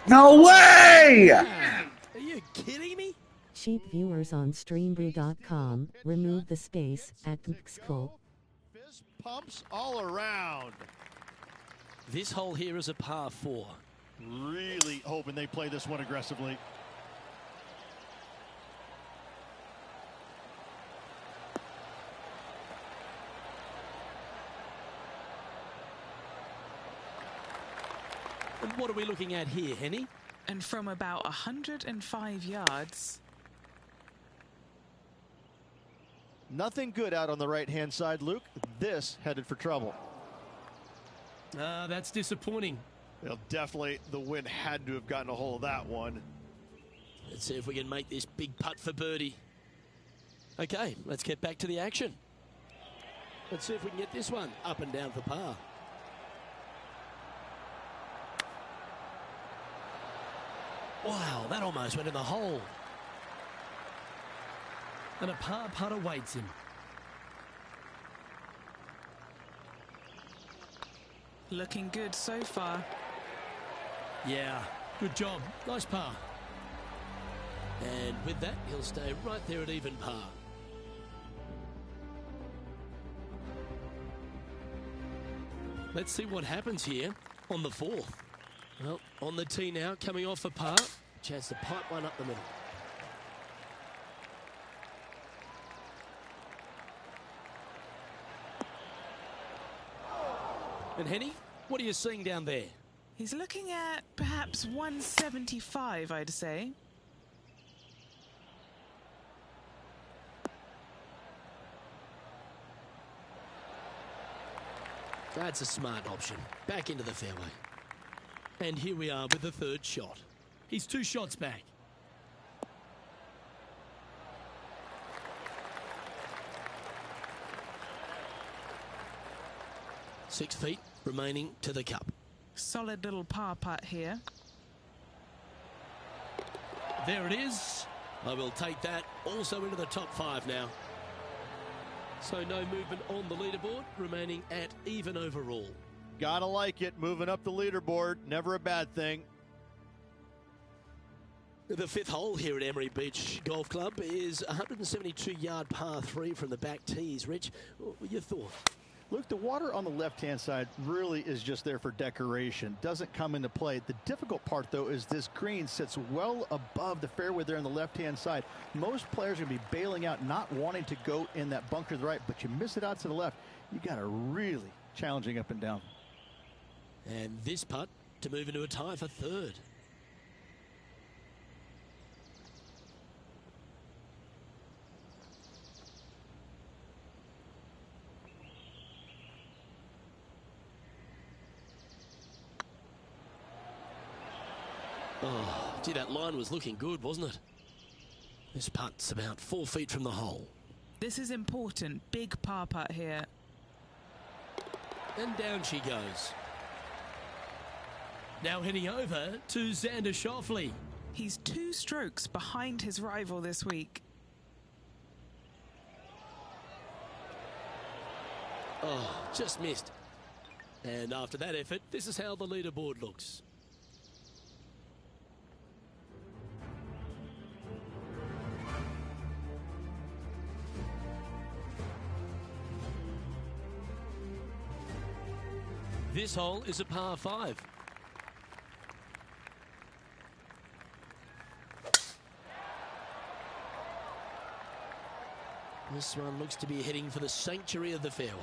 Speaker 4: No way!
Speaker 1: Are you kidding me?
Speaker 7: Cheap viewers on streambrew.com, remove the space at Mxcool.
Speaker 3: Fist pumps all around.
Speaker 1: This hole here is a par 4.
Speaker 3: Really hoping they play this one aggressively.
Speaker 1: And what are we looking at here, Henny?
Speaker 2: And from about 105 yards.
Speaker 3: Nothing good out on the right-hand side, Luke. This headed for trouble.
Speaker 5: That's disappointing.
Speaker 3: Well, definitely the wind had to have gotten a hold of that one.
Speaker 1: Let's see if we can make this big putt for birdie. Okay, let's get back to the action. Let's see if we can get this one up and down for par. Wow, that almost went in the hole.
Speaker 5: And a par putt awaits him.
Speaker 2: Looking good so far.
Speaker 5: Yeah, good job. Nice par.
Speaker 1: And with that, he'll stay right there at even par. Let's see what happens here on the 4th. Well, on the tee now, coming off a par. Chance to pipe one up the middle. And Henny, what are you seeing down there?
Speaker 2: He's looking at perhaps 175, I'd say.
Speaker 1: That's a smart option. Back into the fairway. And here we are with the third shot.
Speaker 5: He's 2 shots back.
Speaker 1: Six feet remaining to the cup.
Speaker 2: Solid little par putt here.
Speaker 5: There it is.
Speaker 1: I will take that also into the top 5 now. So no movement on the leaderboard, remaining at even overall.
Speaker 3: Gotta like it. Moving up the leaderboard. Never a bad thing.
Speaker 1: The 5th hole here at Emery Beach Golf Club is 172-yard par 3 from the back tees. Rich, your thought?
Speaker 3: Look, the water on the left-hand side really is just there for decoration. Doesn't come into play. The difficult part, though, is this green sits well above the fairway there on the left-hand side. Most players are going to be bailing out, not wanting to go in that bunker to the right, but you miss it out to the left. You got a really challenging up and down.
Speaker 1: And this putt to move into a tie for 3rd. Oh, gee, that line was looking good, wasn't it? This putt's about 4 feet from the hole.
Speaker 2: This is important. Big par putt here.
Speaker 1: And down she goes.
Speaker 5: Now heading over to Xander Schauffele.
Speaker 2: He's 2 strokes behind his rival this week.
Speaker 1: Oh, just missed. And after that effort, this is how the leaderboard looks. This hole is a par 5. This one looks to be heading for the sanctuary of the fairway.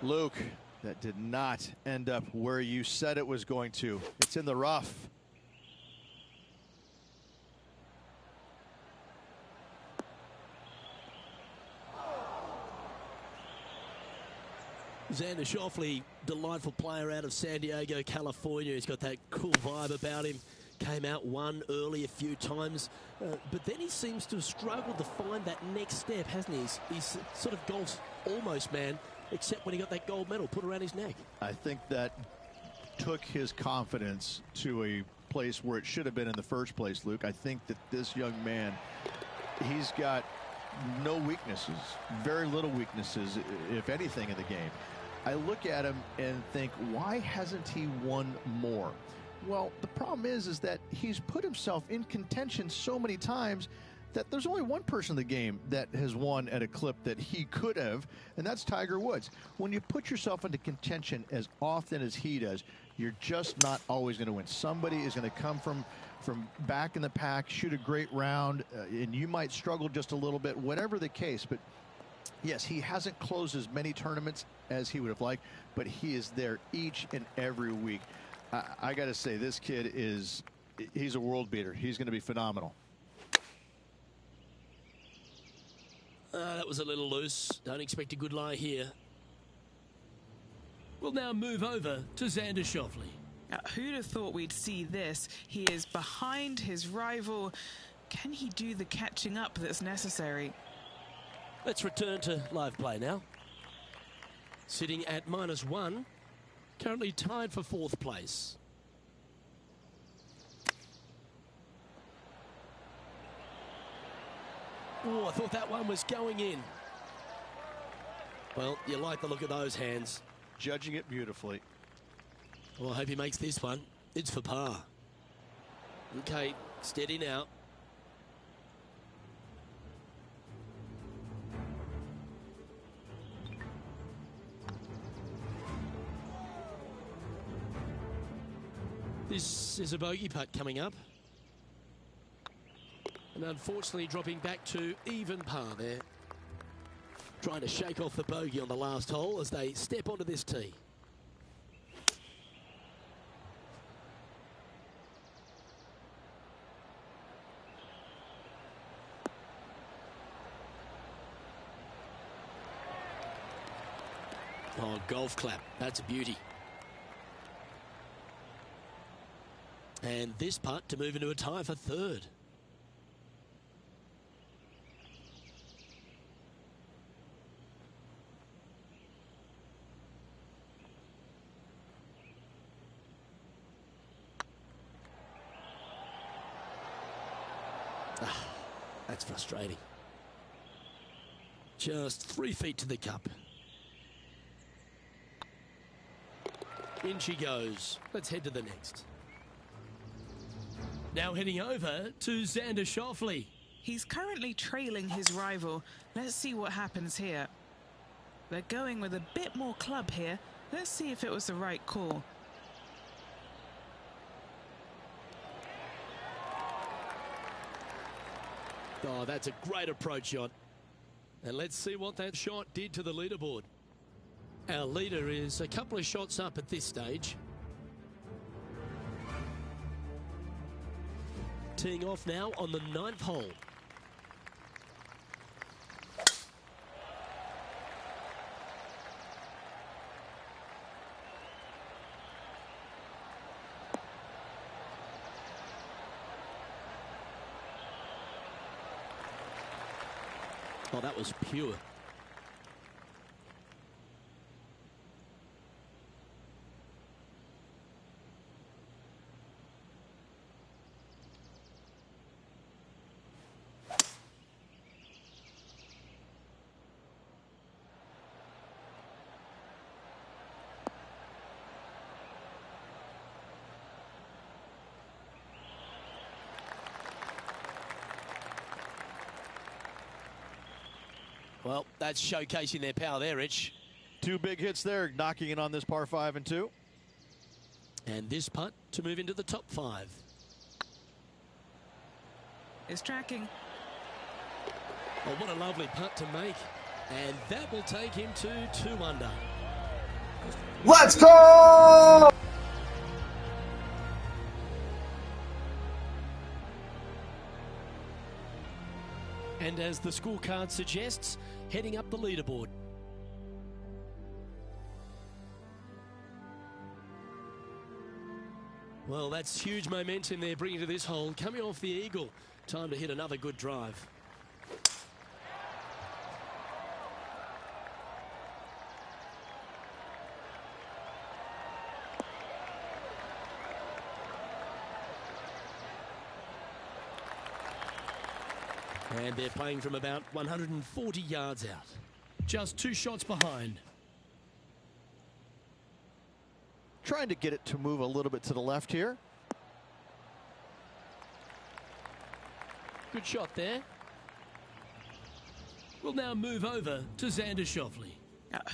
Speaker 3: Luke, that did not end up where you said it was going to. It's in the rough.
Speaker 1: Xander Schauffele, delightful player out of San Diego, California. He's got that cool vibe about him. Came out one early a few times, but then he seems to have struggled to find that next step, hasn't he? He's sort of golf's almost man, except when he got that gold medal put around his neck.
Speaker 3: I think that took his confidence to a place where it should have been in the first place, Luke. I think that this young man, he's got no weaknesses, very little weaknesses, if anything, in the game. I look at him and think, why hasn't he won more? Well, the problem is that he's put himself in contention so many times that there's only one person in the game that has won at a clip that he could have, and that's Tiger Woods. When you put yourself into contention as often as he does, you're just not always going to win. Somebody is going to come from back in the pack, shoot a great round, and you might struggle just a little bit, whatever the case. But yes, he hasn't closed as many tournaments as he would have liked, but he is there each and every week. I got to say, this kid he's a world beater. He's going to be phenomenal.
Speaker 1: That was a little loose. Don't expect a good lie here.
Speaker 5: We'll now move over to Xander Schauffele.
Speaker 2: Who'd have thought we'd see this? He is behind his rival. Can he do the catching up that's necessary?
Speaker 1: Let's return to live play now. Sitting at -1, currently tied for 4th place. Oh, I thought that one was going in. Well, you like the look of those hands.
Speaker 3: Judging it beautifully.
Speaker 1: Well, I hope he makes this one. It's for par. Okay, steady now. This is a bogey putt coming up. And unfortunately dropping back to even par there. Trying to shake off the bogey on the last hole as they step onto this tee. Oh, golf clap. That's a beauty. And this putt to move into a tie for third. That's frustrating. Just 3 feet to the cup. In she goes. Let's head to the next.
Speaker 5: Now heading over to Xander Schauffele.
Speaker 2: He's currently trailing his rival. Let's see what happens here. They're going with a bit more club here. Let's see if it was the right call.
Speaker 1: Oh, that's a great approach shot. And let's see what that shot did to the leaderboard. Our leader is a couple of shots up at this stage. Teeing off now on the 9th hole. Oh, that was pure. Well, that's showcasing their power there, Rich.
Speaker 3: 2 big hits there, knocking it on this par 5 and 2.
Speaker 1: And this putt to move into the top 5.
Speaker 2: It's tracking.
Speaker 1: Oh, what a lovely putt to make. And that will take him to 2 under.
Speaker 4: Let's go!
Speaker 1: And as the scorecard suggests, heading up the leaderboard. Well, that's huge momentum they're bringing to this hole. Coming off the eagle. Time to hit another good drive. And they're playing from about 140 yards out.
Speaker 5: Just 2 shots behind.
Speaker 3: Trying to get it to move a little bit to the left here.
Speaker 1: Good shot there.
Speaker 5: We'll now move over to Xander Schauffele.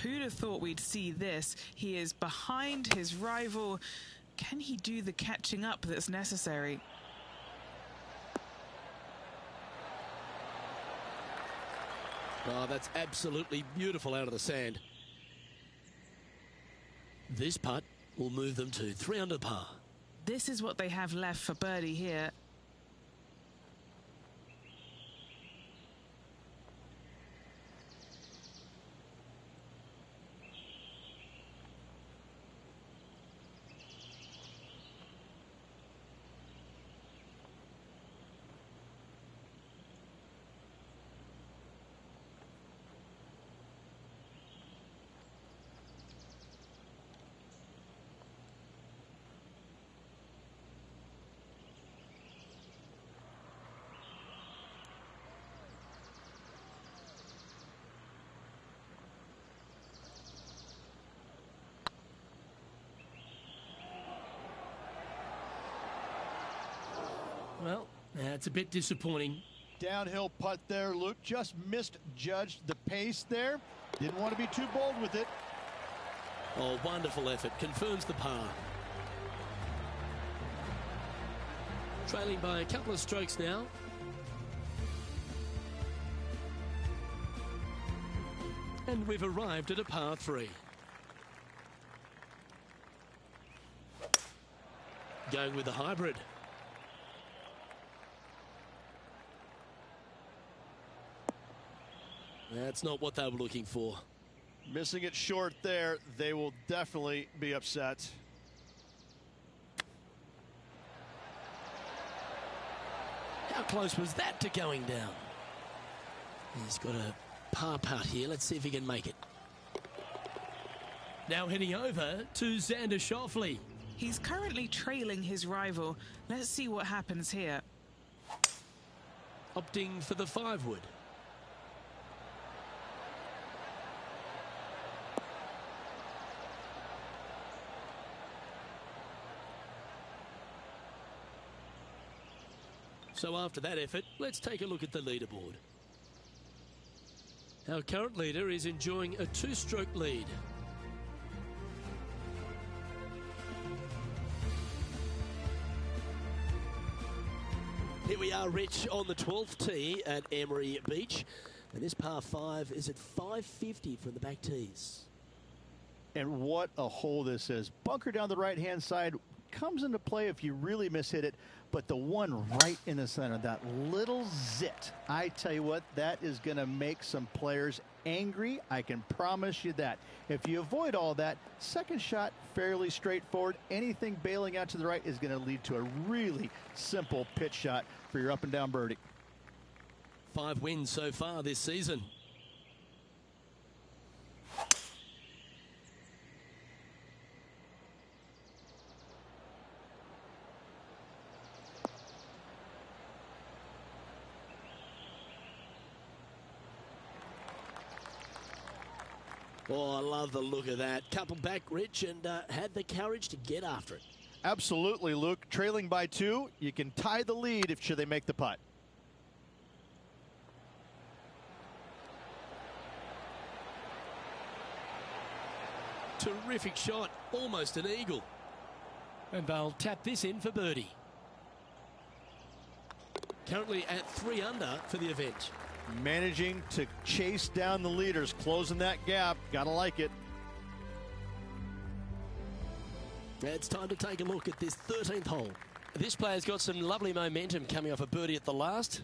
Speaker 2: Who'd have thought we'd see this? He is behind his rival. Can he do the catching up that's necessary?
Speaker 1: Oh, that's absolutely beautiful out of the sand. This putt will move them to 3 under par.
Speaker 2: This is what they have left for birdie here.
Speaker 5: Well, that's a bit disappointing.
Speaker 3: Downhill putt there, Luke. Just misjudged the pace there. Didn't want to be too bold with it.
Speaker 1: Oh, wonderful effort. Confirms the par. Trailing by a couple of strokes now. And we've arrived at a par 3. Going with the hybrid. That's not what they were looking for.
Speaker 3: Missing it short there. They will definitely be upset.
Speaker 1: How close was that to going down? He's got a par putt here. Let's see if he can make it.
Speaker 5: Now heading over to Xander Schauffele.
Speaker 2: He's currently trailing his rival. Let's see what happens here.
Speaker 1: Opting for the 5-wood. So after that effort, let's take a look at the leaderboard. Our current leader is enjoying a 2-stroke lead. Here we are, Rich, on the 12th tee at Emery Beach. And this par 5 is at 550 from the back tees.
Speaker 3: And what a hole this is. Bunker down the right-hand side comes into play if you really mishit it. But the one right in the center, that little zit, I tell you what, that is going to make some players angry. I can promise you that. If you avoid all that, second shot, fairly straightforward. Anything bailing out to the right is going to lead to a really simple pitch shot for your up and down birdie.
Speaker 1: 5 wins so far this season. Oh, I love the look of that. Couple back, Rich, and had the courage to get after it.
Speaker 3: Absolutely, Luke. Trailing by 2, you can tie the lead if should they make the putt.
Speaker 1: Terrific shot, almost an eagle.
Speaker 5: And they'll tap this in for birdie.
Speaker 1: Currently at 3 under for the event.
Speaker 3: Managing to chase down the leaders, closing that gap. Gotta like it.
Speaker 1: It's time to take a look at this 13th hole. This player's got some lovely momentum coming off a birdie at the last.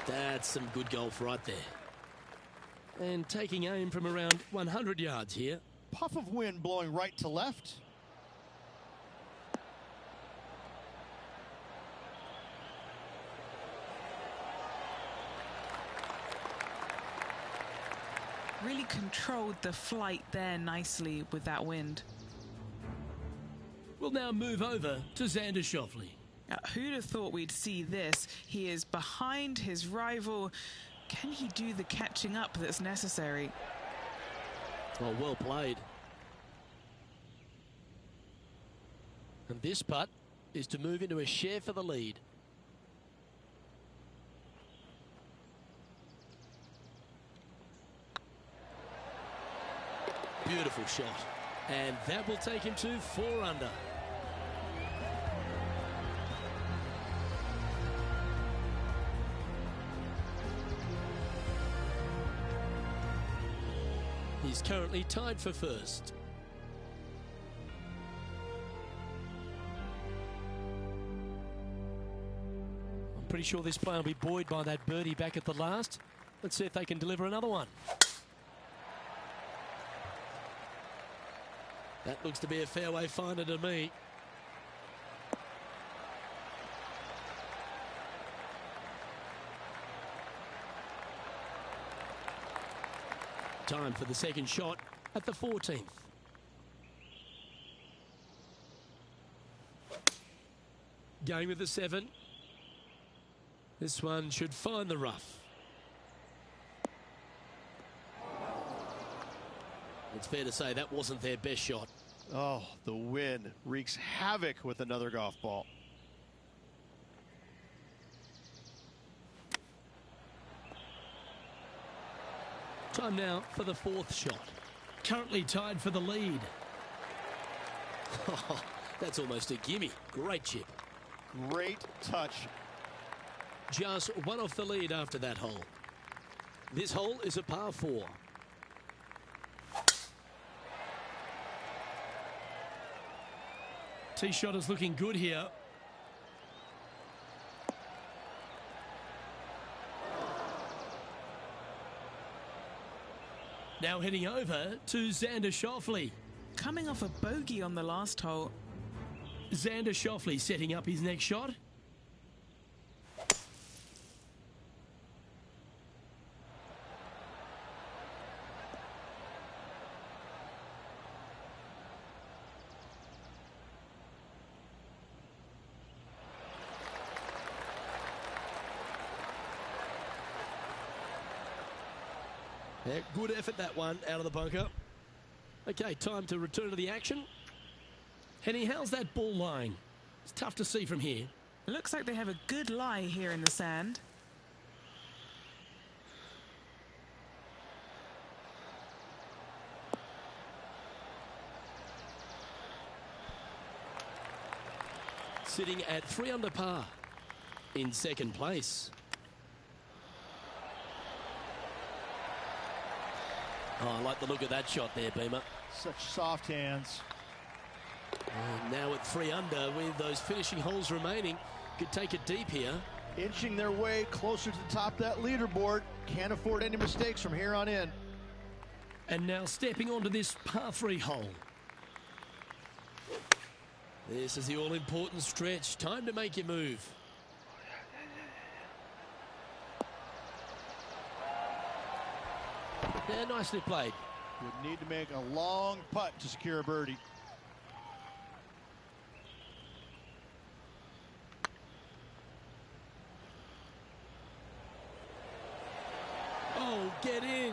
Speaker 1: That's some good golf right there. And taking aim from around 100 yards here.
Speaker 3: Puff of wind blowing right to left.
Speaker 2: Really controlled the flight there nicely with that wind.
Speaker 5: We'll now move over to Xander Schauffele.
Speaker 2: Who'd have thought we'd see this? He is behind his rival. Can he do the catching up that's necessary?
Speaker 1: Oh, well played. And this putt is to move into a share for the lead. Beautiful shot. And that will take him to 4 under. He's currently tied for first. I'm pretty sure this player will be buoyed by that birdie back at the last. Let's see if they can deliver another one. That looks to be a fairway finder to me. Time for the second shot at the 14th. Going with the 7. This one should find the rough. It's fair to say that wasn't their best shot.
Speaker 3: Oh, the wind wreaks havoc with another golf ball.
Speaker 5: Time now for the fourth shot. Currently tied for the lead.
Speaker 1: That's almost a gimme. Great chip.
Speaker 3: Great touch.
Speaker 1: Just one off the lead after that hole. This hole is a par 4.
Speaker 5: Tee shot is looking good here. Now heading over to Xander Schauffele.
Speaker 2: Coming off a bogey on the last hole.
Speaker 5: Xander Schauffele setting up his next shot.
Speaker 1: Yeah, good effort, that one, out of the bunker.
Speaker 5: Okay, time to return to the action. Henny, how's that ball lying? It's tough to see from here.
Speaker 2: Looks like they have a good lie here in the sand.
Speaker 1: Sitting at 3 under par in second place. Oh, I like the look of that shot there, Beamer.
Speaker 3: Such soft hands.
Speaker 1: And now at 3 under with those finishing holes remaining. Could take it deep here.
Speaker 3: Inching their way closer to the top of that leaderboard. Can't afford any mistakes from here on in.
Speaker 5: And now stepping onto this par 3 hole.
Speaker 1: This is the all-important stretch. Time to make your move. Yeah, nicely played.
Speaker 3: Would need to make a long putt to secure a birdie.
Speaker 1: Oh, get in.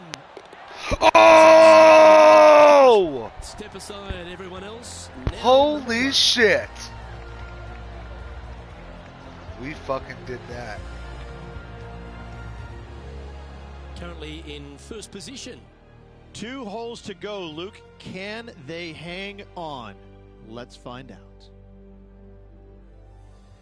Speaker 4: Oh!
Speaker 1: Step aside, everyone else. Now
Speaker 4: Holy shit. We fucking did that.
Speaker 1: currently in first position.
Speaker 3: 2 holes to go, Luke. Can they hang on? Let's find out.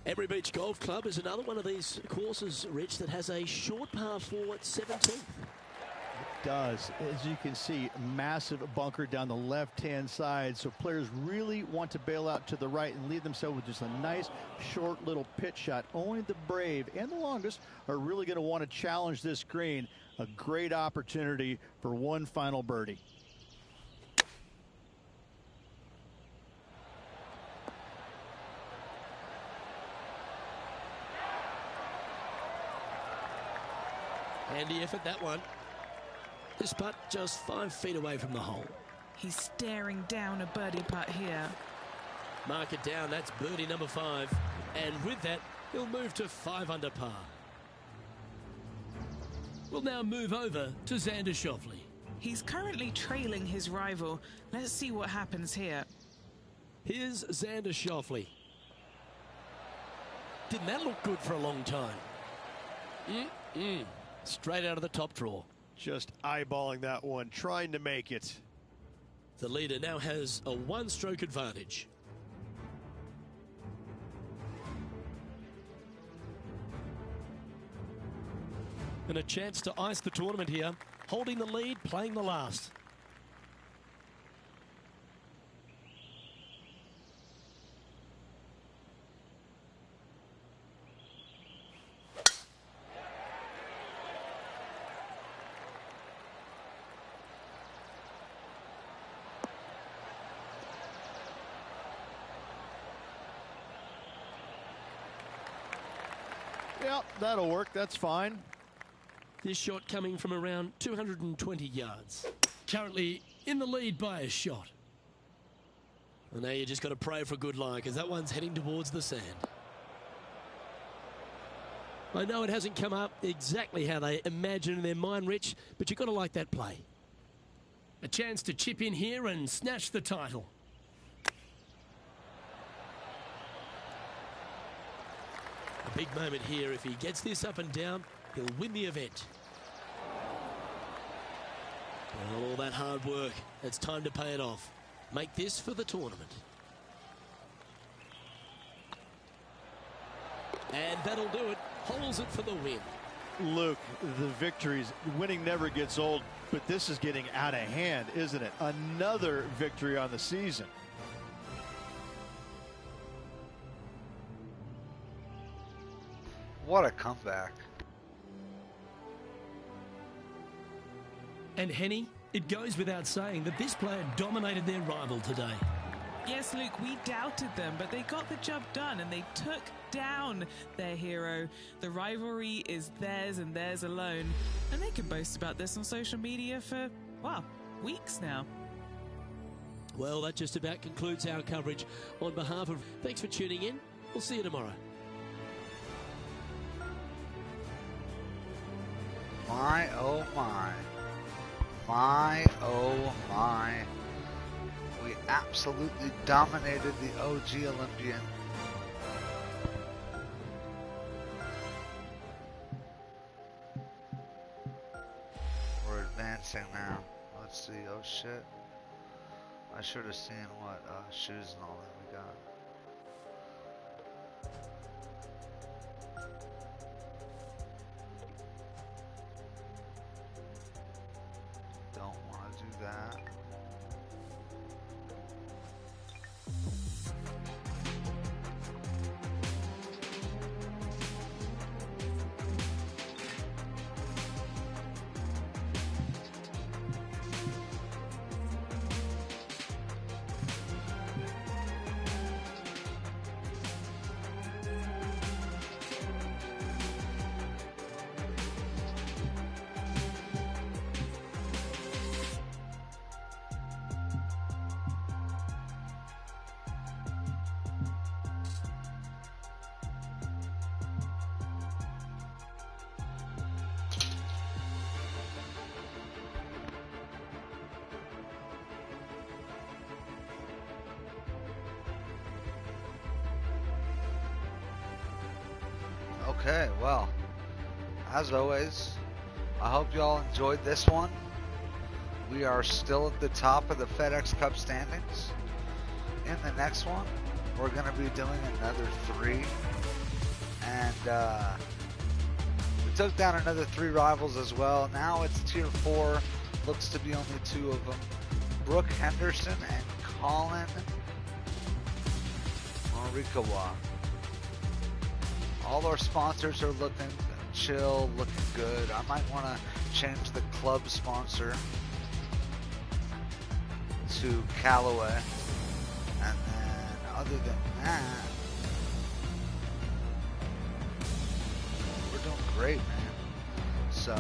Speaker 1: Emery Beach Golf Club is another one of these courses, Rich, that has a short par 4 at 17th.
Speaker 3: It does. As you can see, massive bunker down the left-hand side, so players really want to bail out to the right and leave themselves with just a nice, short little pitch shot. Only the brave and the longest are really going to want to challenge this green. A great opportunity for one final birdie.
Speaker 1: Handy effort, that one. This putt just 5 feet away from the hole.
Speaker 2: He's staring down a birdie putt here.
Speaker 1: Mark it down, that's birdie number 5. And with that, he'll move to 5 under par.
Speaker 5: We'll now move over to Xander Schauffele.
Speaker 2: He's currently trailing his rival. Let's see what happens here.
Speaker 1: Here's Xander Schauffele. Didn't that look good for a long time? Straight out of the top drawer.
Speaker 3: Just eyeballing that one, trying to make it.
Speaker 1: The leader now has a 1-stroke advantage. And a chance to ice the tournament here. Holding the lead, playing the last.
Speaker 3: Yep, that'll work. That's fine.
Speaker 1: This shot coming from around 220 yards.
Speaker 5: Currently in the lead by a shot.
Speaker 1: And now you just got to pray for a good lie, because that one's heading towards the sand. I know it hasn't come up exactly how they imagine in their mind, Rich, but you've got to like that play.
Speaker 5: A chance to chip in here and snatch the title.
Speaker 1: A big moment here. If he gets this up and down, he'll win the event. Well, all that hard work, it's time to pay it off. Make this for the tournament. And that'll do it. Holds it for the win.
Speaker 3: Luke, the victories, winning never gets old, but this is getting out of hand, isn't it? Another victory on the season.
Speaker 4: What a comeback.
Speaker 5: And Henny, it goes without saying that this player dominated their rival today.
Speaker 2: Yes, Luke, we doubted them, but they got the job done and they took down their hero. The rivalry is theirs and theirs alone, and they can boast about this on social media for, well, weeks now.
Speaker 1: Well, that just about concludes our coverage. On behalf of... Thanks for tuning in. We'll see you tomorrow.
Speaker 4: My, oh my. My, oh my. We absolutely dominated the OG Olympian. We're advancing now. Let's see. Oh shit. I should have seen what shoes and all that we got. Don't want to do that. Okay, well, as always, I hope you all enjoyed this one. We are still at the top of the FedEx Cup standings. In the next one, we're going to be doing another 3. And we took down another 3 rivals as well. Now it's Tier 4. Looks to be only 2 of them. Brooke Henderson and Colin Morikawa. All our sponsors are looking chill, looking good. I might want to change the club sponsor to Callaway. And then other than that, we're doing great, man. So,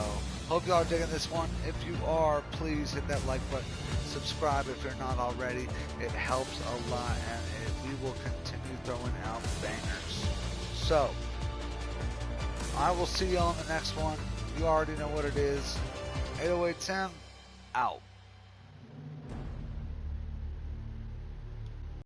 Speaker 4: hope y'all are digging this one. If you are, please hit that like button. Subscribe if you're not already. It helps a lot, and we will continue throwing out bangers. So, I will see y'all in the next one. You already know what it is. 808 Tim, out.